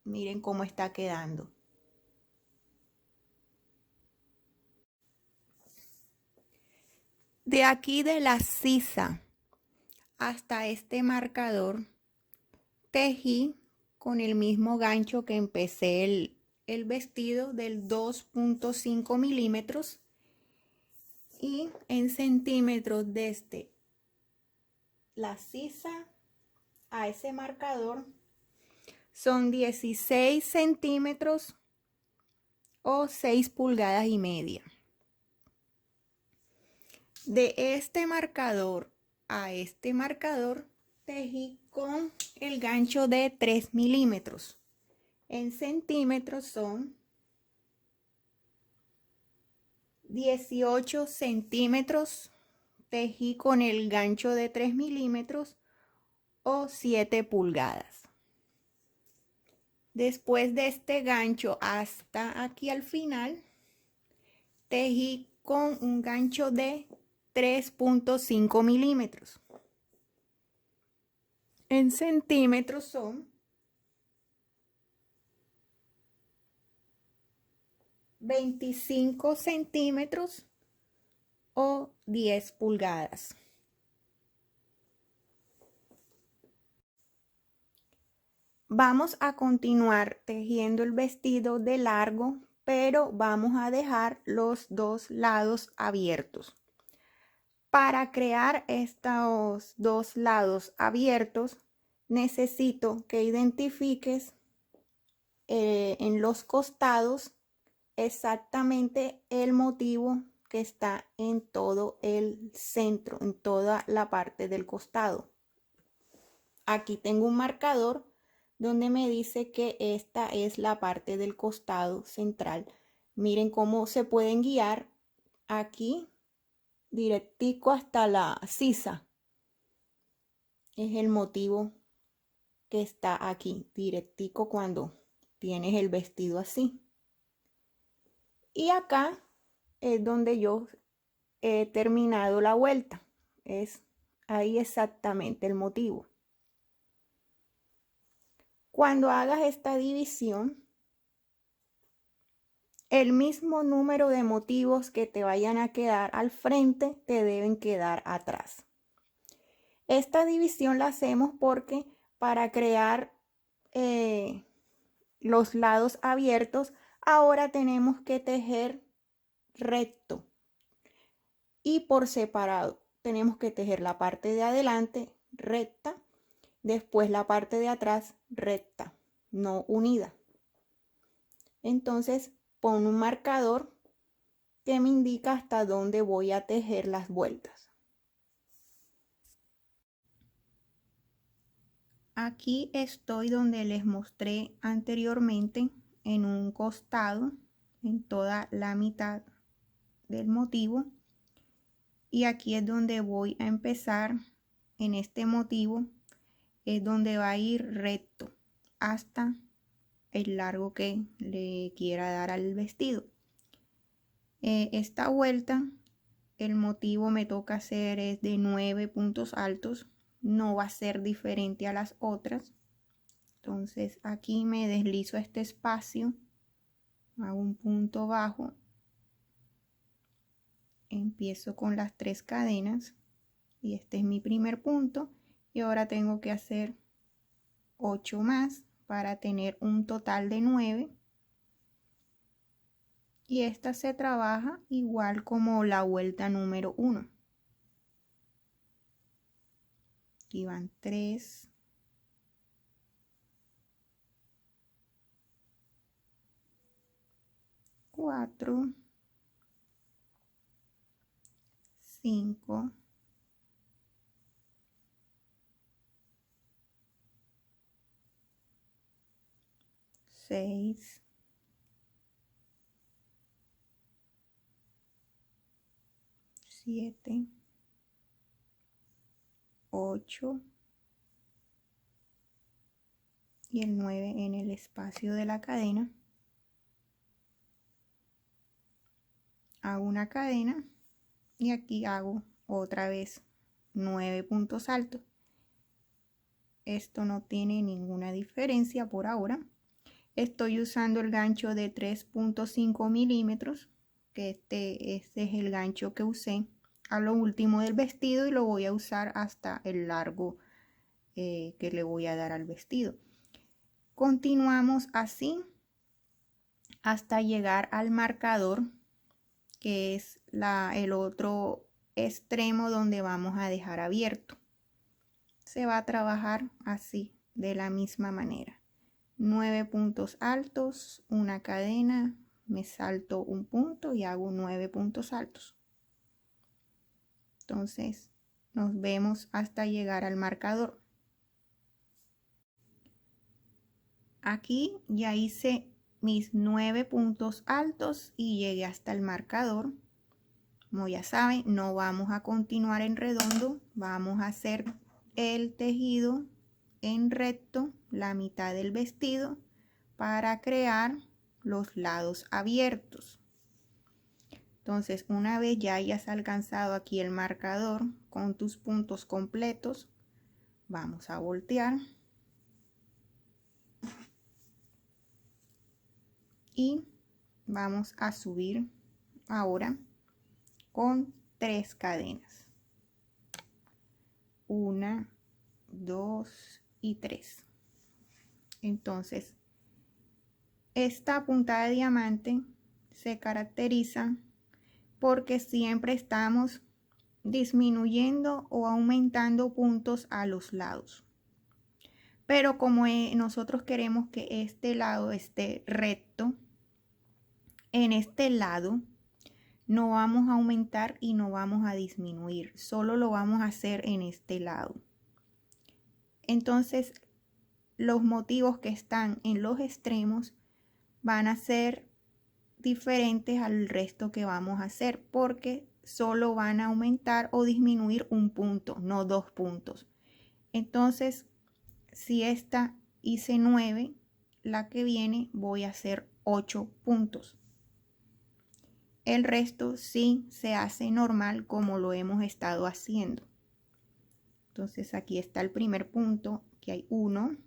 Miren cómo está quedando. De aquí de la sisa hasta este marcador tejí con el mismo gancho que empecé el vestido, del 2.5 milímetros, y en centímetros desde la sisa a ese marcador son 16 centímetros o 6 pulgadas y media. De este marcador a este marcador tejí con el gancho de 3 milímetros. En centímetros son 18 centímetros. Tejí con el gancho de 3 milímetros o 7 pulgadas. Después de este gancho hasta aquí al final, tejí con un gancho de 3.5 milímetros. En centímetros son 25 centímetros o 10 pulgadas. Vamos a continuar tejiendo el vestido de largo, pero vamos a dejar los dos lados abiertos. Para crear estos dos lados abiertos, necesito que identifiques en los costados exactamente el motivo que está en todo el centro, en toda la parte del costado. Aquí tengo un marcador donde me dice que esta es la parte del costado central. Miren cómo se pueden guiar aquí directico hasta la sisa. Es el motivo que está aquí, directico, cuando tienes el vestido así. Y acá es donde yo he terminado la vuelta. Es ahí exactamente el motivo. Cuando hagas esta división, el mismo número de motivos que te vayan a quedar al frente te deben quedar atrás. Esta división la hacemos porque para crear los lados abiertos, ahora tenemos que tejer recto y por separado. Tenemos que tejer la parte de adelante recta, después la parte de atrás recta, no unida. Entonces pon un marcador que me indica hasta dónde voy a tejer las vueltas. Aquí estoy donde les mostré anteriormente, en un costado, en toda la mitad del motivo, y aquí es donde voy a empezar. En este motivo es donde va a ir recto hasta el largo que le quiera dar al vestido. Esta vuelta, el motivo me toca hacer es de 9 puntos altos, no va a ser diferente a las otras. Entonces aquí me deslizo este espacio hago un punto bajo, empiezo con las 3 cadenas y este es mi primer punto, y ahora tengo que hacer 8 más para tener un total de 9, y esta se trabaja igual como la vuelta número 1. Aquí van 3, 4, 5, 6, 7, 8 y el 9 en el espacio de la cadena. Hago una cadena y aquí hago otra vez 9 puntos altos. Esto no tiene ninguna diferencia por ahora. Estoy usando el gancho de 3.5 milímetros, que este es el gancho que usé a lo último del vestido, y lo voy a usar hasta el largo que le voy a dar al vestido. Continuamos así hasta llegar al marcador, que es el otro extremo donde vamos a dejar abierto. Se va a trabajar así, de la misma manera. 9 puntos altos, una cadena, me salto un punto y hago 9 puntos altos. Entonces nos vemos hasta llegar al marcador. Aquí ya hice mis 9 puntos altos y llegué hasta el marcador. Como ya saben, no vamos a continuar en redondo, vamos a hacer el tejido en recto, la mitad del vestido, para crear los lados abiertos. Entonces, una vez ya hayas alcanzado aquí el marcador con tus puntos completos, vamos a voltear y vamos a subir ahora con 3 cadenas. 1, 2 y 3. Entonces, esta puntada de diamante se caracteriza porque siempre estamos disminuyendo o aumentando puntos a los lados. Pero como nosotros queremos que este lado esté recto, en este lado no vamos a aumentar y no vamos a disminuir, solo lo vamos a hacer en este lado. Entonces, los motivos que están en los extremos van a ser diferentes al resto que vamos a hacer, porque solo van a aumentar o disminuir un punto, no 2 puntos. Entonces, si esta hice 9, la que viene voy a hacer 8 puntos. El resto sí se hace normal como lo hemos estado haciendo. Entonces aquí está el primer punto, que hay 1,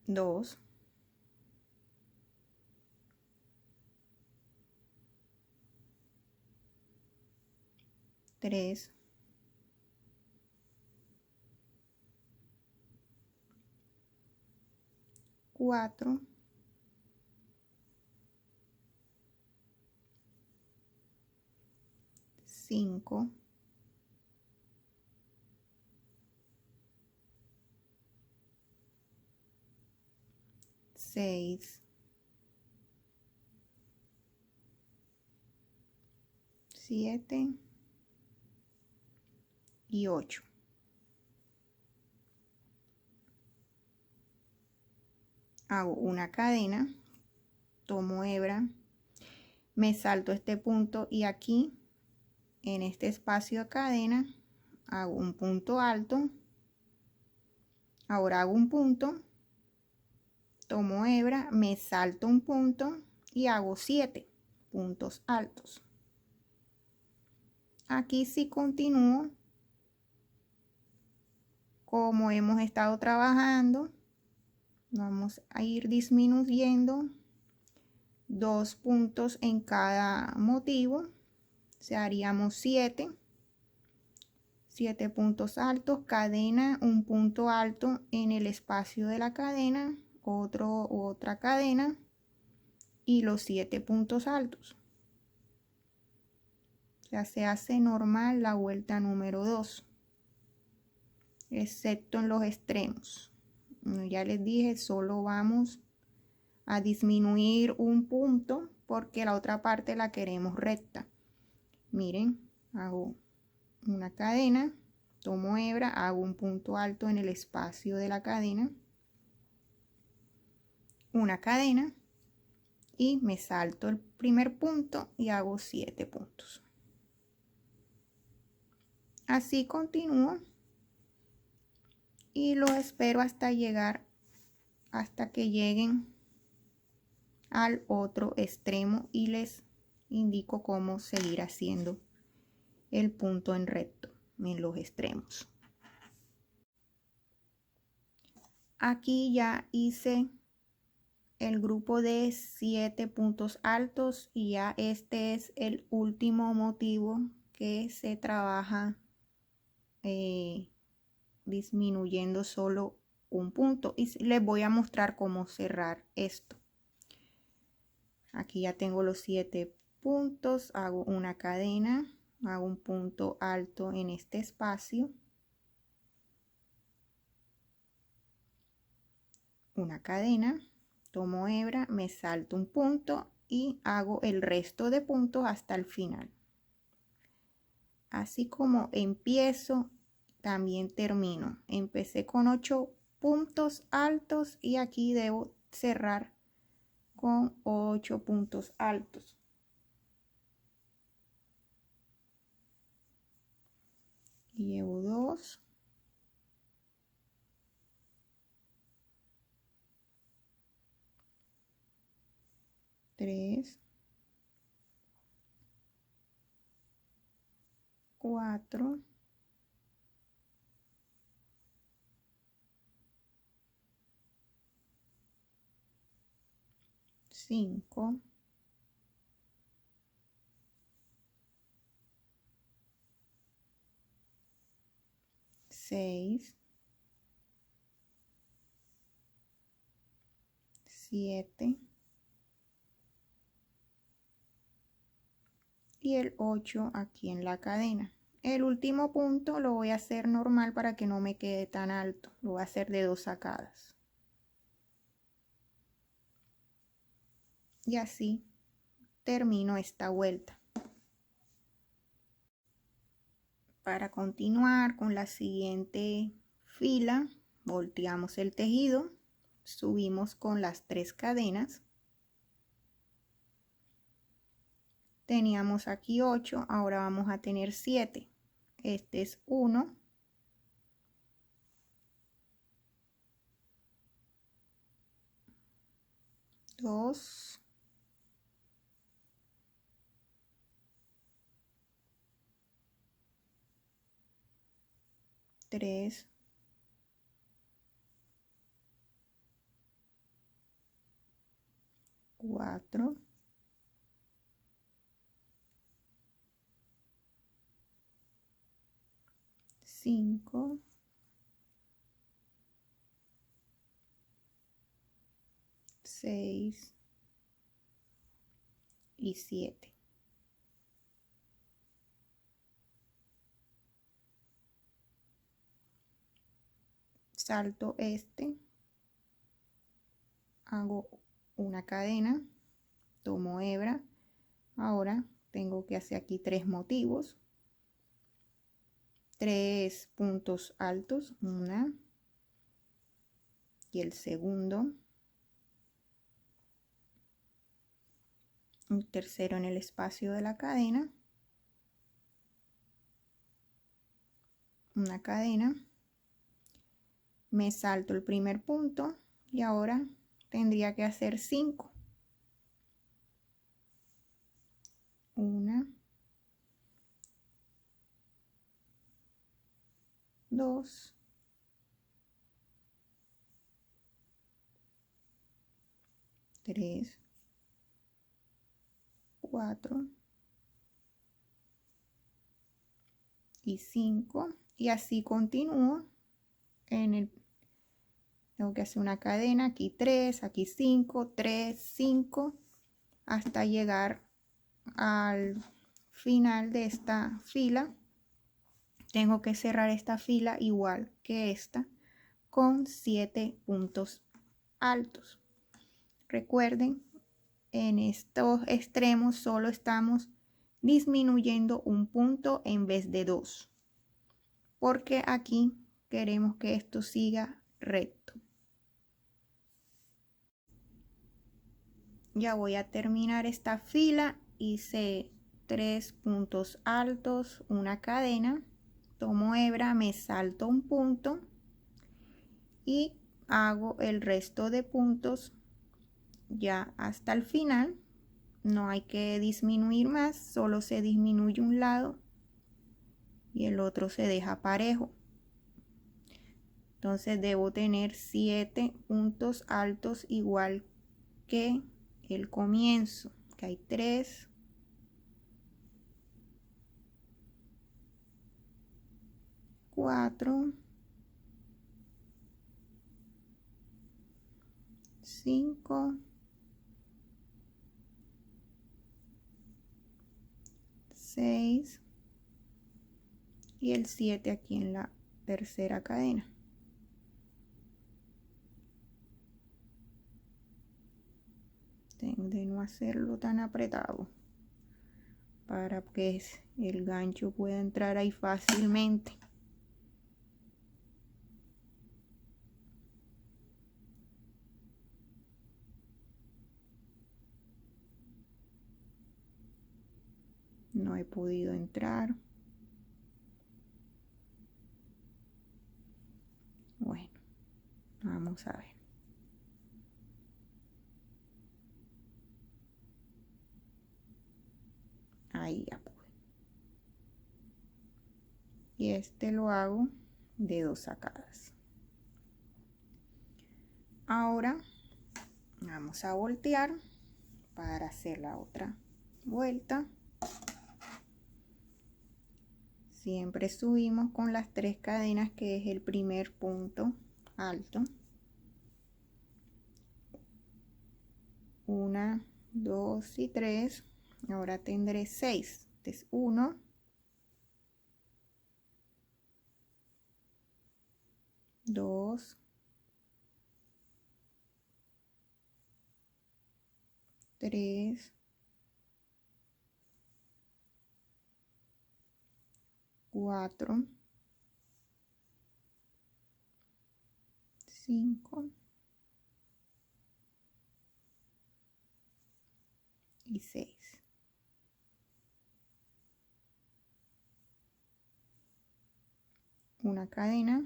2, 3, 4, 5, 6, 7 y 8. Hago una cadena, tomo hebra, me salto este punto y aquí en este espacio de cadena hago un punto alto. Ahora hago un punto, tomo hebra, me salto un punto y hago 7 puntos altos. Aquí sí continúo como hemos estado trabajando, vamos a ir disminuyendo 2 puntos en cada motivo. O sea, haríamos 7 puntos altos, cadena, un punto alto en el espacio de la cadena, otra cadena y los 7 puntos altos. O sea, se hace normal la vuelta número 2, excepto en los extremos. Ya les dije, solo vamos a disminuir un punto porque la otra parte la queremos recta. Miren, hago una cadena, tomo hebra, hago un punto alto en el espacio de la cadena, una cadena y me salto el primer punto y hago 7 puntos. Así continúo y lo espero hasta que lleguen al otro extremo y les indico cómo seguir haciendo el punto en recto en los extremos. Aquí ya hice el grupo de 7 puntos altos y ya este es el último motivo que se trabaja disminuyendo solo un punto, y les voy a mostrar cómo cerrar esto. Aquí ya tengo los 7 puntos, hago una cadena, hago un punto alto en este espacio, una cadena, tomo hebra, me salto un punto y hago el resto de puntos hasta el final. Así como empiezo, también termino. Empecé con 8 puntos altos y aquí debo cerrar con 8 puntos altos. Llevo 2, 3, 4, 5, 6, 7 y el 8 aquí en la cadena. El último punto lo voy a hacer normal para que no me quede tan alto. Lo voy a hacer de 2 sacadas. Y así termino esta vuelta. Para continuar con la siguiente fila, volteamos el tejido, subimos con las 3 cadenas. Teníamos aquí 8, ahora vamos a tener 7. Este es 1, 2, 3, 4, 5, 6 y 7. Salto este, hago una cadena, tomo hebra. Ahora tengo que hacer aquí 3 motivos, 3 puntos altos, una y el segundo, un tercero en el espacio de la cadena, una cadena, me salto el primer punto y ahora tendría que hacer 5. 1, 2, 3, 4 y 5, y así continúo. Tengo que hacer una cadena, aquí 3, aquí 5, 3, 5, hasta llegar al final de esta fila. Tengo que cerrar esta fila igual que esta, con 7 puntos altos. Recuerden, en estos extremos solo estamos disminuyendo un punto en vez de 2, porque aquí queremos que esto siga recto. Ya voy a terminar esta fila. Hice 3 puntos altos, una cadena, tomo hebra, me salto un punto y hago el resto de puntos ya hasta el final. No hay que disminuir más, solo se disminuye un lado y el otro se deja parejo. Entonces debo tener 7 puntos altos igual que el comienzo, que hay 3, 4, 5, 6 y el 7 aquí en la tercera cadena. De no hacerlo tan apretado para que el gancho pueda entrar ahí fácilmente. No he podido entrar. Bueno, vamos a ver. Ahí ya pude. Y este lo hago de 2 sacadas. Ahora vamos a voltear para hacer la otra vuelta. Siempre subimos con las 3 cadenas, que es el primer punto alto. 1, 2 y 3. Ahora tendré 6. Entonces 1, 2, 3, 4, 5 y 6. Una cadena,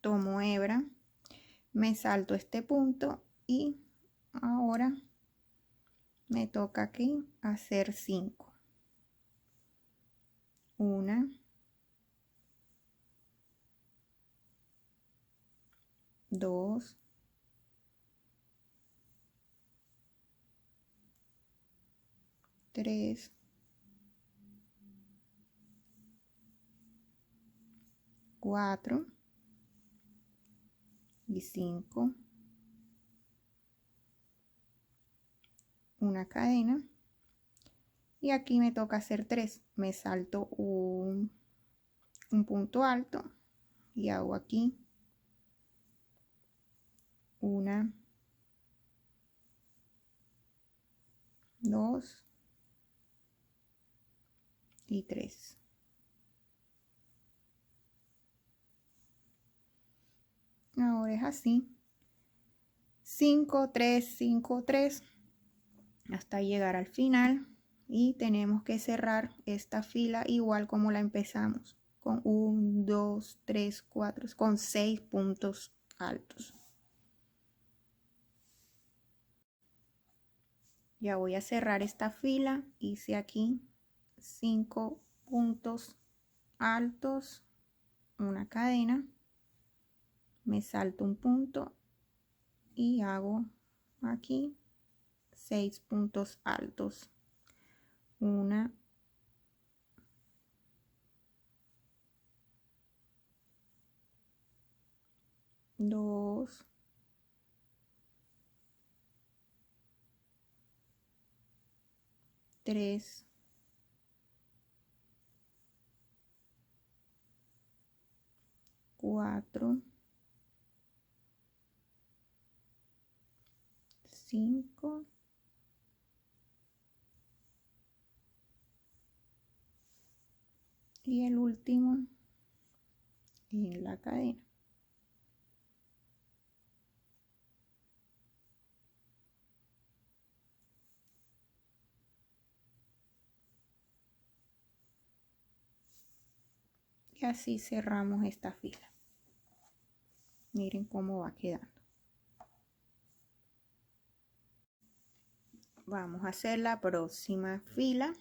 tomo hebra, me salto este punto y ahora me toca aquí hacer 5. 1, 2, 3, 4 y 5. Una cadena y aquí me toca hacer 3. Me salto un punto alto y hago aquí 1, 2 y 3. Ahora es así: 5, 3, 5, 3 hasta llegar al final, y tenemos que cerrar esta fila igual como la empezamos, con 1, 2, 3, 4, con 6 puntos altos. Ya voy a cerrar esta fila. Hice aquí 5 puntos altos, una cadena, me salto un punto y hago aquí 6 puntos altos. 1, 2, 3, 4, 5 y el último en la cadena. Y así cerramos esta fila. Miren cómo va quedando. Vamos a hacer la próxima fila.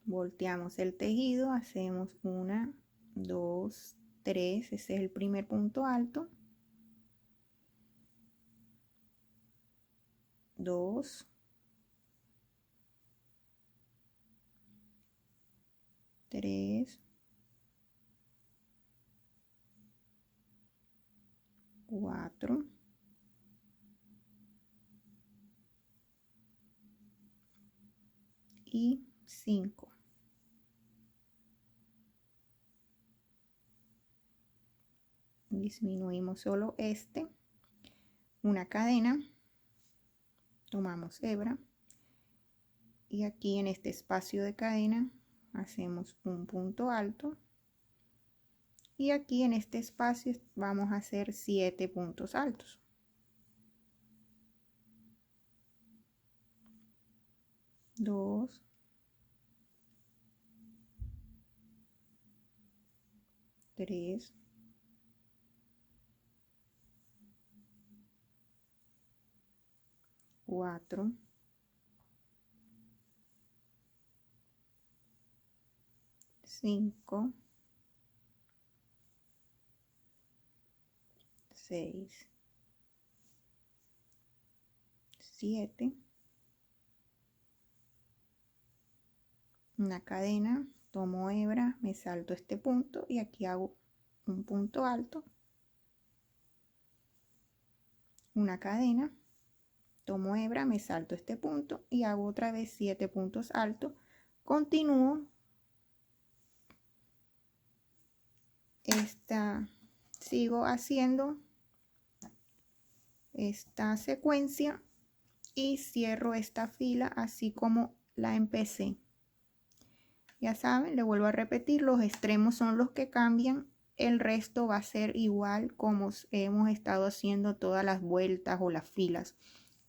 Volteamos el tejido, hacemos 1, 2, 3, ese es el primer punto alto. 2, 3, 4, 5. Disminuimos solo una cadena, tomamos hebra y aquí en este espacio de cadena hacemos un punto alto y aquí en este espacio vamos a hacer 7 puntos altos. 2, 3, 4, 5, 6, 7, una cadena, tomo hebra, me salto este punto y aquí hago un punto alto, una cadena, tomo hebra, me salto este punto y hago otra vez 7 puntos altos. Continúo sigo haciendo esta secuencia y cierro esta fila así como la empecé. Ya saben, le vuelvo a repetir, los extremos son los que cambian, el resto va a ser igual como hemos estado haciendo todas las vueltas o las filas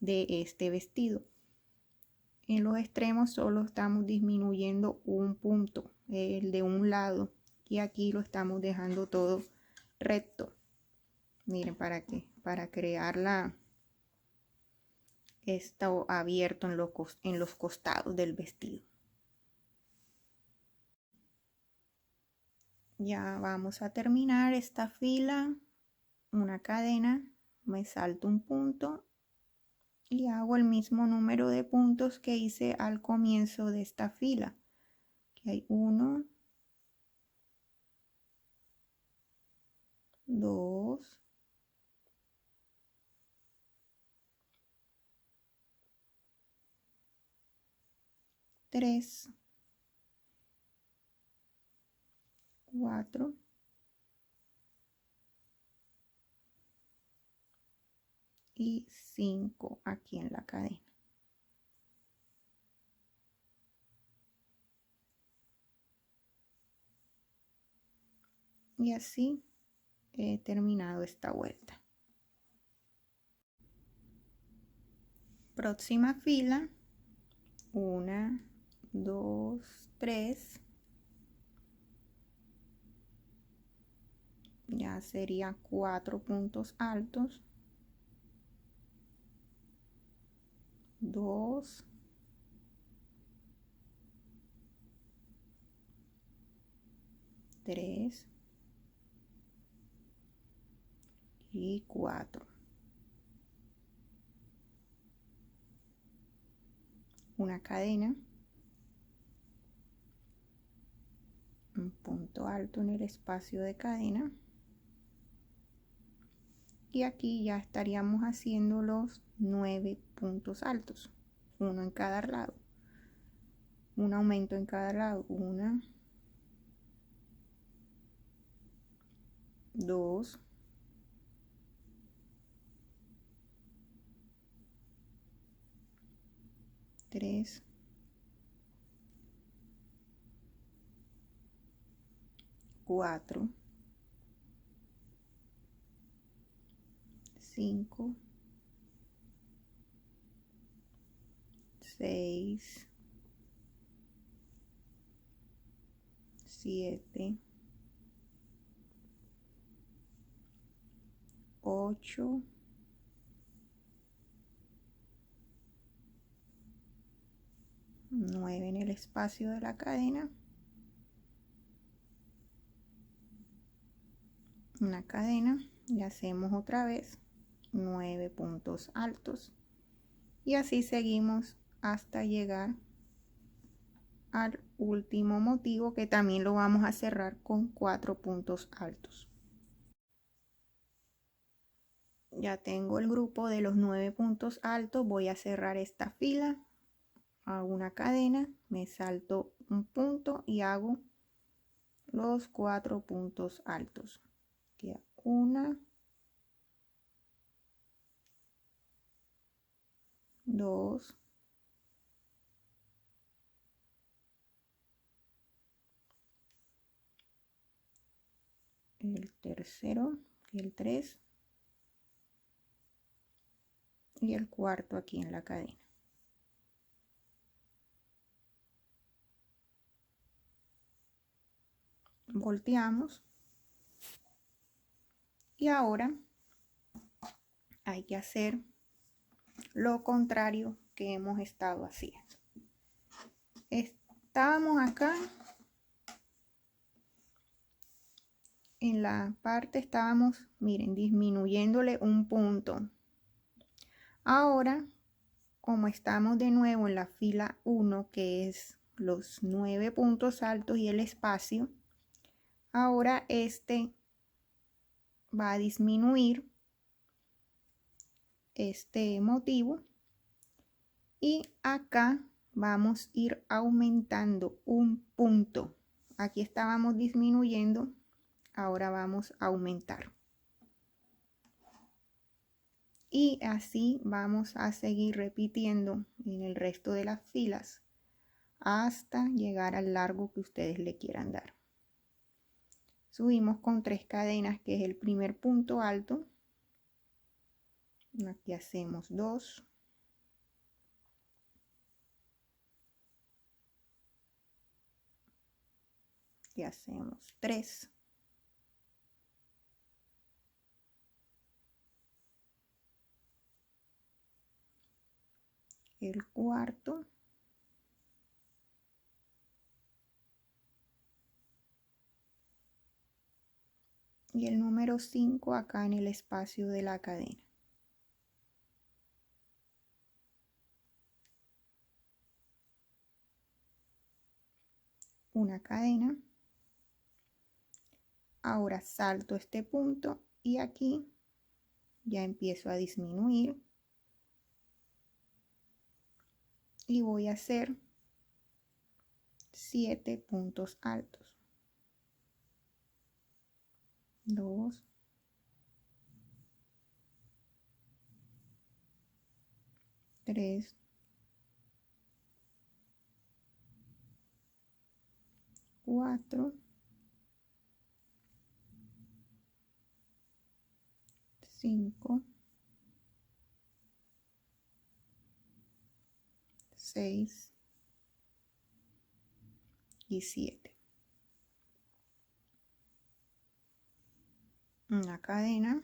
de este vestido. En los extremos solo estamos disminuyendo un punto, el de un lado, y aquí lo estamos dejando todo recto. Miren, ¿para qué? Para crear esto abierto en los costados del vestido. Ya vamos a terminar esta fila, una cadena, me salto un punto y hago el mismo número de puntos que hice al comienzo de esta fila. Aquí hay 1, 2, 3, 4, 5 aquí en la cadena. Y así he terminado esta vuelta. Próxima fila, 1, 2, 3. Ya sería 4 puntos altos. 2, 3 y 4. una cadena, un punto alto en el espacio de cadena, y aquí ya estaríamos haciendo los 9 puntos altos, uno en cada lado, un aumento en cada lado, 1, 2, 3, 4, 5, 6, 7, 8, 9 en el espacio de la cadena, una cadena, y hacemos otra vez 9 puntos altos, y así seguimos hasta llegar al último motivo, que también lo vamos a cerrar con 4 puntos altos. Ya tengo el grupo de los 9 puntos altos. Voy a cerrar esta fila, hago una cadena, me salto un punto y hago los 4 puntos altos. 1, 2, el tercero, el 3 y el cuarto aquí en la cadena. Volteamos y ahora hay que hacer lo contrario que hemos estado haciendo. Estábamos acá en la parte, estábamos, miren, disminuyéndole un punto. Ahora, como estamos de nuevo en la fila 1, que es los 9 puntos altos y el espacio, ahora este va a disminuir este motivo, y acá vamos a ir aumentando un punto. Aquí estábamos disminuyendo, ahora vamos a aumentar. Y así vamos a seguir repitiendo en el resto de las filas hasta llegar al largo que ustedes le quieran dar. Subimos con 3 cadenas, que es el primer punto alto. Aquí hacemos 2. Aquí hacemos 3. El cuarto. Y el número 5 acá en el espacio de la cadena. Una cadena. Ahora salto este punto y aquí ya empiezo a disminuir. Y voy a hacer 7 puntos altos. 2, 3, 4, 5, 6 y 7. Una cadena,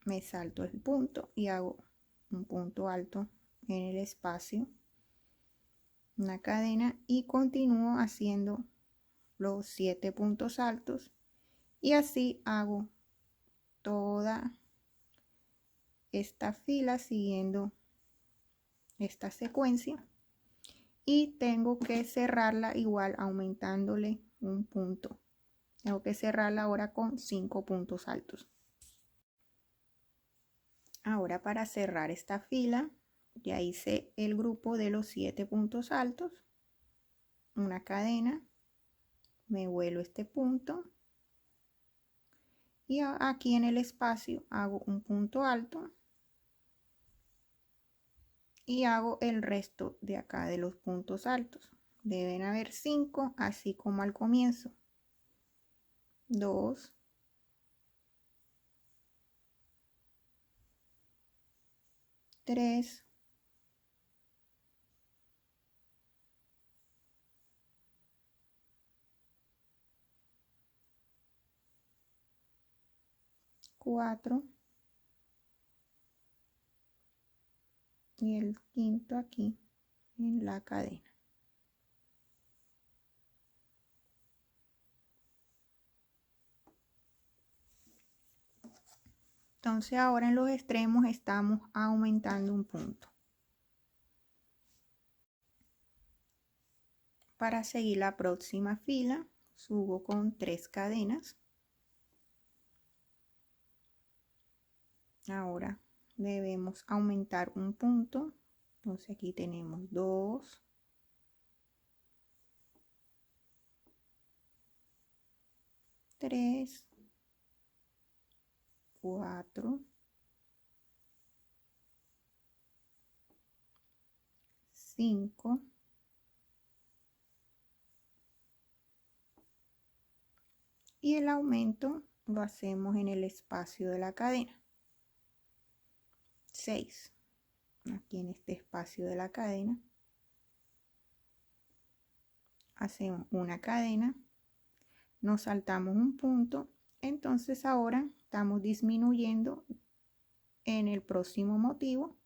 me salto el punto y hago un punto alto en el espacio, una cadena, y continúo haciendo los 7 puntos altos, y así hago toda esta fila siguiendo esta secuencia. y tengo que cerrarla igual aumentándole un punto. Tengo que cerrarla ahora con 5 puntos altos. Ahora para cerrar esta fila ya hice el grupo de los 7 puntos altos, una cadena, me vuelo este punto y aquí en el espacio hago un punto alto y hago el resto de acá de los puntos altos. Deben haber 5, así como al comienzo. 2, 3, 4 y el quinto aquí en la cadena. Entonces ahora en los extremos estamos aumentando un punto. Para seguir la próxima fila, subo con 3 cadenas. Ahora debemos aumentar un punto. Entonces aquí tenemos 2, 3, 4, 5, y el aumento lo hacemos en el espacio de la cadena. 6, aquí en este espacio de la cadena hacemos una cadena, nos saltamos un punto, entonces ahora estamos disminuyendo en el próximo motivo,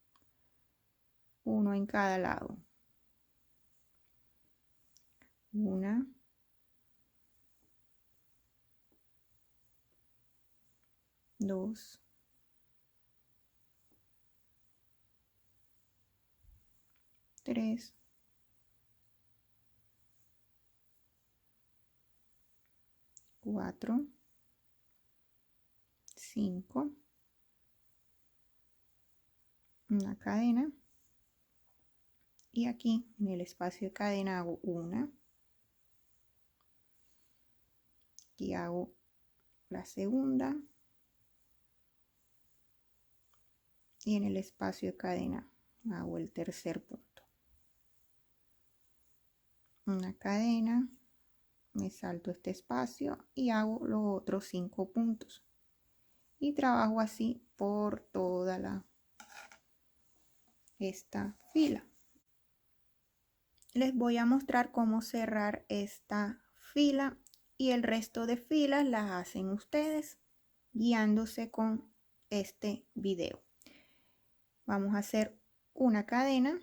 uno en cada lado. 1, 2, 3, 4, 5, una cadena, y aquí en el espacio de cadena hago una, aquí hago la segunda, y en el espacio de cadena hago el tercer punto, una cadena, me salto este espacio y hago los otros 5 puntos y trabajo así por toda esta fila. Les voy a mostrar cómo cerrar esta fila y el resto de filas las hacen ustedes guiándose con este video. Vamos a hacer una cadena,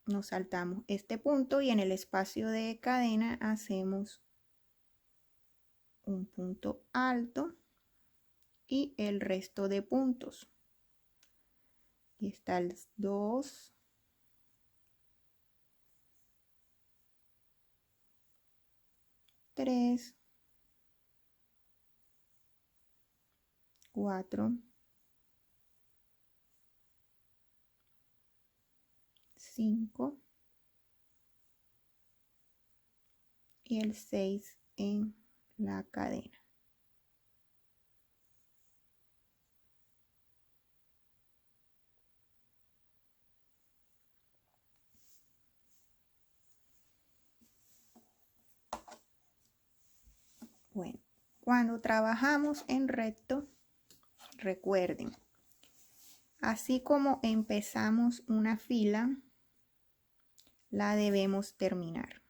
nos saltamos este punto y en el espacio de cadena hacemos un punto alto y el resto de puntos. Aquí está el 2, 3, 4, 5 y el 6 en la cadena. Bueno, cuando trabajamos en recto, recuerden, así como empezamos una fila, la debemos terminar.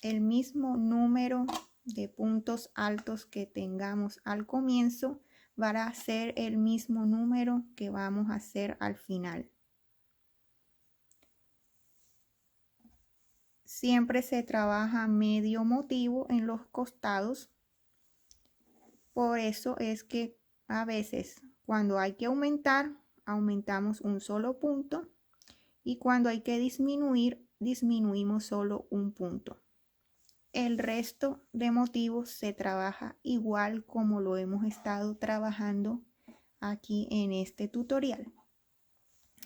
El mismo número de puntos altos que tengamos al comienzo va a ser el mismo número que vamos a hacer al final. Siempre se trabaja medio motivo en los costados. Por eso es que a veces cuando hay que aumentar, aumentamos un solo punto y cuando hay que disminuir, disminuimos solo un punto. El resto de motivos se trabaja igual como lo hemos estado trabajando aquí en este tutorial.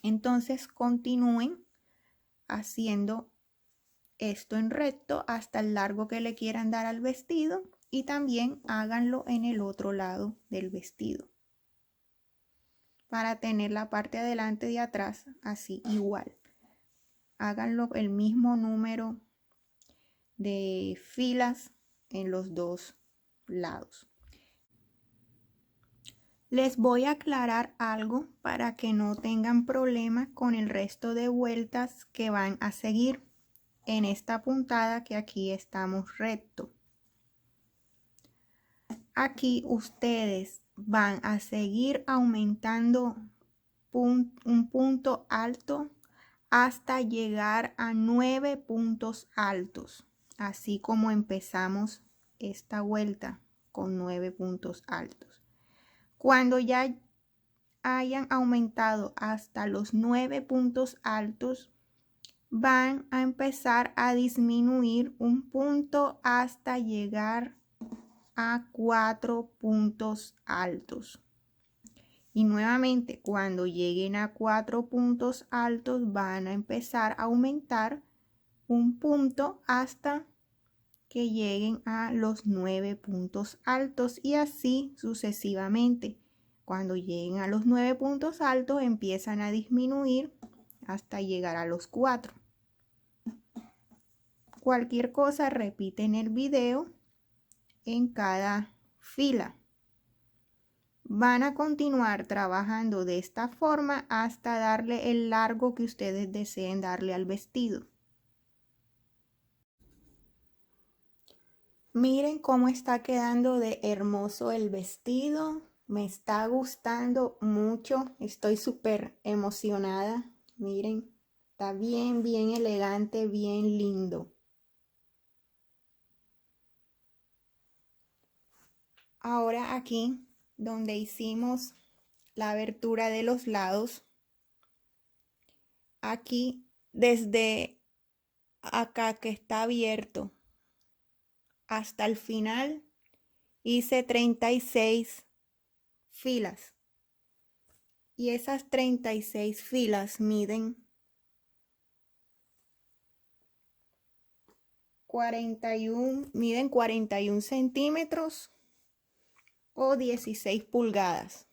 Entonces continúen haciendo esto en recto hasta el largo que le quieran dar al vestido y también háganlo en el otro lado del vestido para tener la parte adelante y atrás así igual. Háganlo el mismo número de filas en los dos lados. Les voy a aclarar algo para que no tengan problemas con el resto de vueltas que van a seguir en esta puntada que aquí estamos recto. Aquí ustedes van a seguir aumentando un punto alto hasta llegar a 9 puntos altos, así como empezamos esta vuelta con 9 puntos altos. Cuando ya hayan aumentado hasta los 9 puntos altos, van a empezar a disminuir un punto hasta llegar a 4 puntos altos. Y nuevamente, cuando lleguen a 4 puntos altos, van a empezar a aumentar un punto hasta que lleguen a los 9 puntos altos y así sucesivamente. Cuando lleguen a los 9 puntos altos, empiezan a disminuir hasta llegar a los 4. Cualquier cosa, repiten el video en cada fila. Van a continuar trabajando de esta forma hasta darle el largo que ustedes deseen darle al vestido. Miren cómo está quedando de hermoso el vestido. Me está gustando mucho. Estoy súper emocionada. Miren, está bien, bien elegante, bien lindo. Ahora aquí, donde hicimos la abertura de los lados, aquí desde acá que está abierto hasta el final hice 36 filas y esas 36 filas miden 41 centímetros o 16 pulgadas.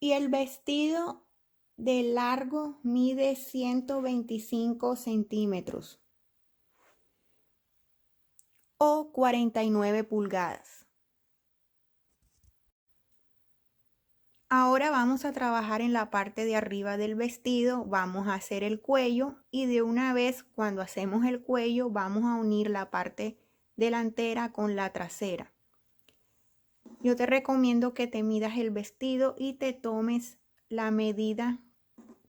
Y el vestido de largo mide 125 centímetros o 49 pulgadas. Ahora vamos a trabajar en la parte de arriba del vestido, vamos a hacer el cuello y de una vez cuando hacemos el cuello vamos a unir la parte delantera con la trasera. Yo te recomiendo que te midas el vestido y te tomes la medida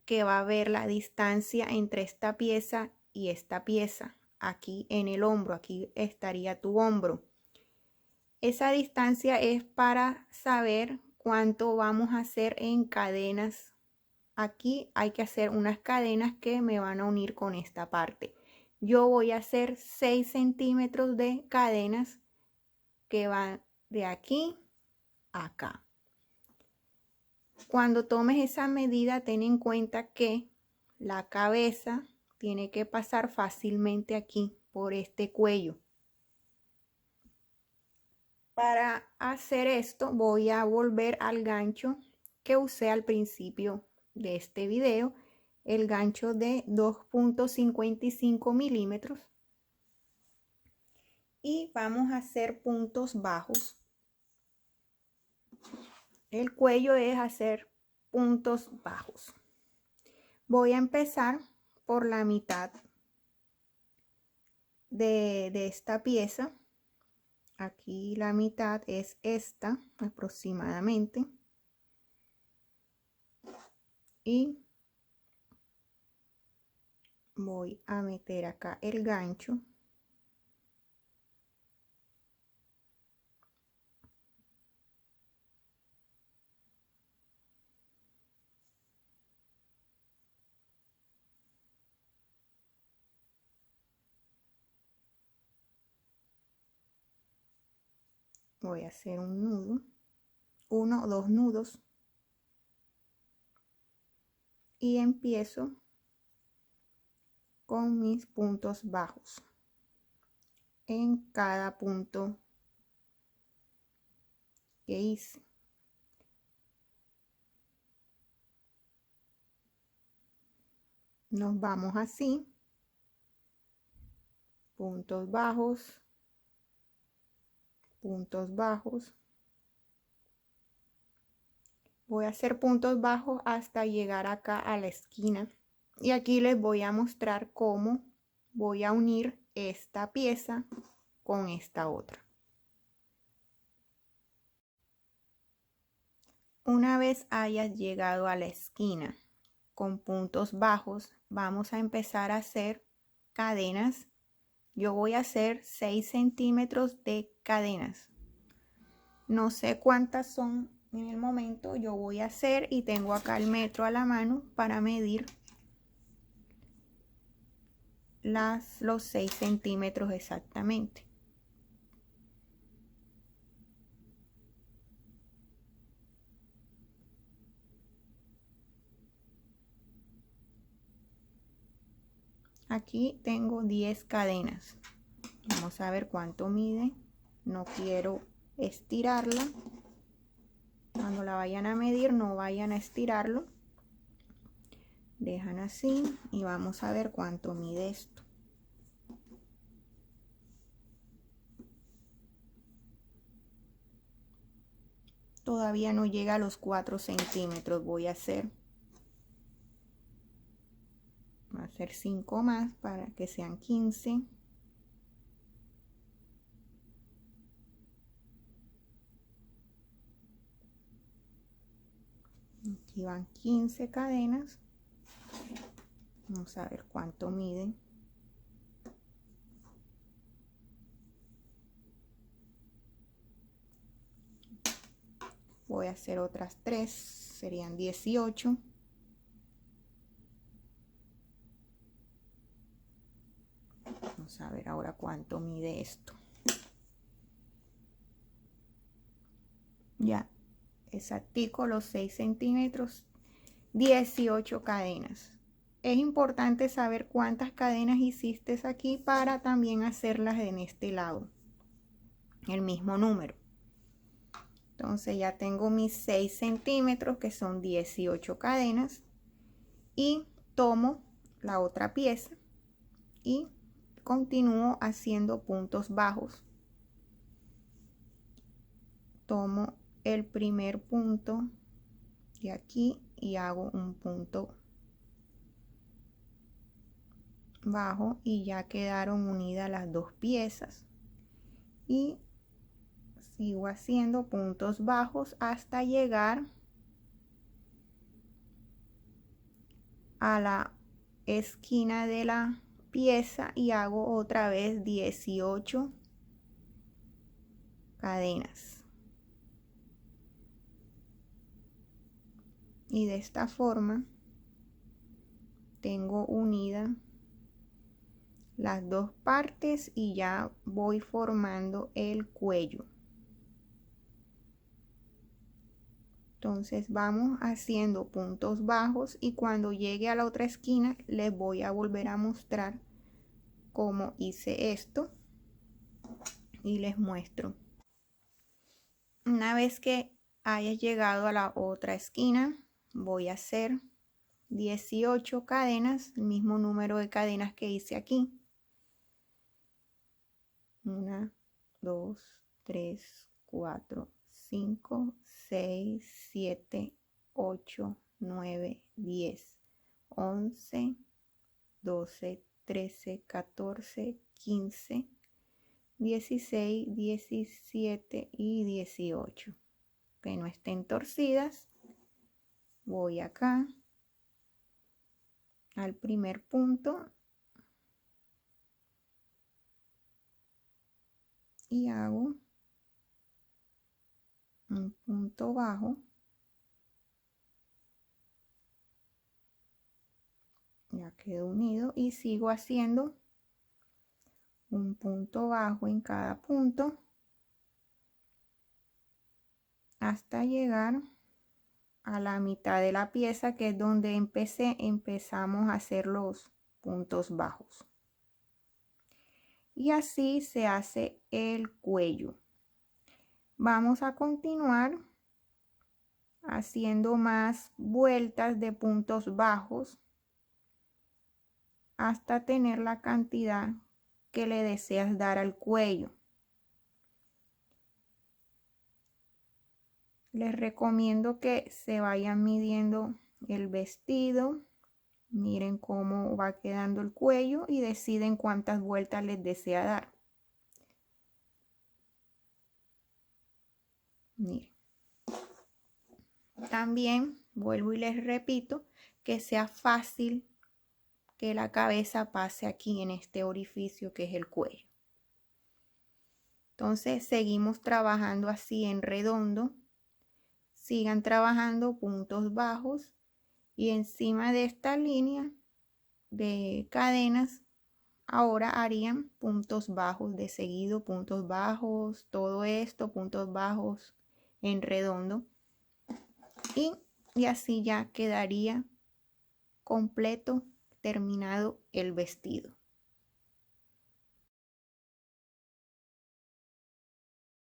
que va a ver la distancia entre esta pieza y esta pieza. Aquí en el hombro, aquí estaría tu hombro. Esa distancia es para saber cuánto vamos a hacer en cadenas. Aquí hay que hacer unas cadenas que me van a unir con esta parte. Yo voy a hacer 6 centímetros de cadenas que van de aquí a acá. Cuando tomes esa medida, ten en cuenta que la cabeza tiene que pasar fácilmente aquí por este cuello. Para hacer esto voy a volver al gancho que usé al principio de este video, el gancho de 2.55 milímetros, y vamos a hacer puntos bajos. El cuello es hacer puntos bajos. Voy a empezar por la mitad de esta pieza. Aquí la mitad es esta aproximadamente. Y voy a meter acá el gancho. voy a hacer un nudo, 1 o 2 nudos, y empiezo con mis puntos bajos en cada punto que hice. Nos vamos así, puntos bajos, puntos bajos. Voy a hacer puntos bajos hasta llegar acá a la esquina, y aquí les voy a mostrar cómo voy a unir esta pieza con esta otra. Una vez hayas llegado a la esquina con puntos bajos, vamos a empezar a hacer cadenas. Yo voy a hacer 6 centímetros de cadenas. No sé cuántas son en el momento, yo voy a hacer, y tengo acá el metro a la mano para medir los 6 centímetros exactamente. Aquí tengo 10 cadenas. Vamos a ver cuánto mide. No quiero estirarla. Cuando la vayan a medir, no vayan a estirarlo. Dejan así y vamos a ver cuánto mide esto. Todavía no llega a los 4 centímetros. Voy a hacer 5 más para que sean 15. Aquí van 15 cadenas. Vamos a ver cuánto miden. Voy a hacer otras 3, serían 18. Vamos a ver ahora cuánto mide esto. Ya, exactico los 6 centímetros, 18 cadenas. Es importante saber cuántas cadenas hiciste aquí para también hacerlas en este lado, el mismo número. Entonces ya tengo mis 6 centímetros, que son 18 cadenas, y tomo la otra pieza y continúo haciendo puntos bajos. Tomo el primer punto de aquí y hago un punto bajo, y ya quedaron unidas las dos piezas, y sigo haciendo puntos bajos hasta llegar a la esquina de la pieza y hago otra vez 18 cadenas, y de esta forma tengo unida las dos partes y ya voy formando el cuello. Entonces vamos haciendo puntos bajos, y cuando llegue a la otra esquina les voy a volver a mostrar cómo hice esto y les muestro. Una vez que haya llegado a la otra esquina, voy a hacer 18 cadenas, el mismo número de cadenas que hice aquí. 1, 2, 3, 4, 5, 6, 7, 8, 9, 10, 11, 12, 13, 14, 15, 16, 17 y 18. Que no estén torcidas. Voy acá al primer punto y hago un punto bajo. Ya quedó unido, y sigo haciendo un punto bajo en cada punto hasta llegar a la mitad de la pieza, que es donde empezamos a hacer los puntos bajos. Y así se hace el cuello. Vamos a continuar haciendo más vueltas de puntos bajos hasta tener la cantidad que le deseas dar al cuello. Les recomiendo que se vayan midiendo el vestido, miren cómo va quedando el cuello y deciden cuántas vueltas les desea dar. Miren. También vuelvo y les repito que sea fácil que la cabeza pase aquí en este orificio que es el cuello. Entonces seguimos trabajando así en redondo. Sigan trabajando puntos bajos y encima de esta línea de cadenas ahora harían puntos bajos de seguido, puntos bajos, todo esto, puntos bajos en redondo, y así ya quedaría completo, terminado el vestido.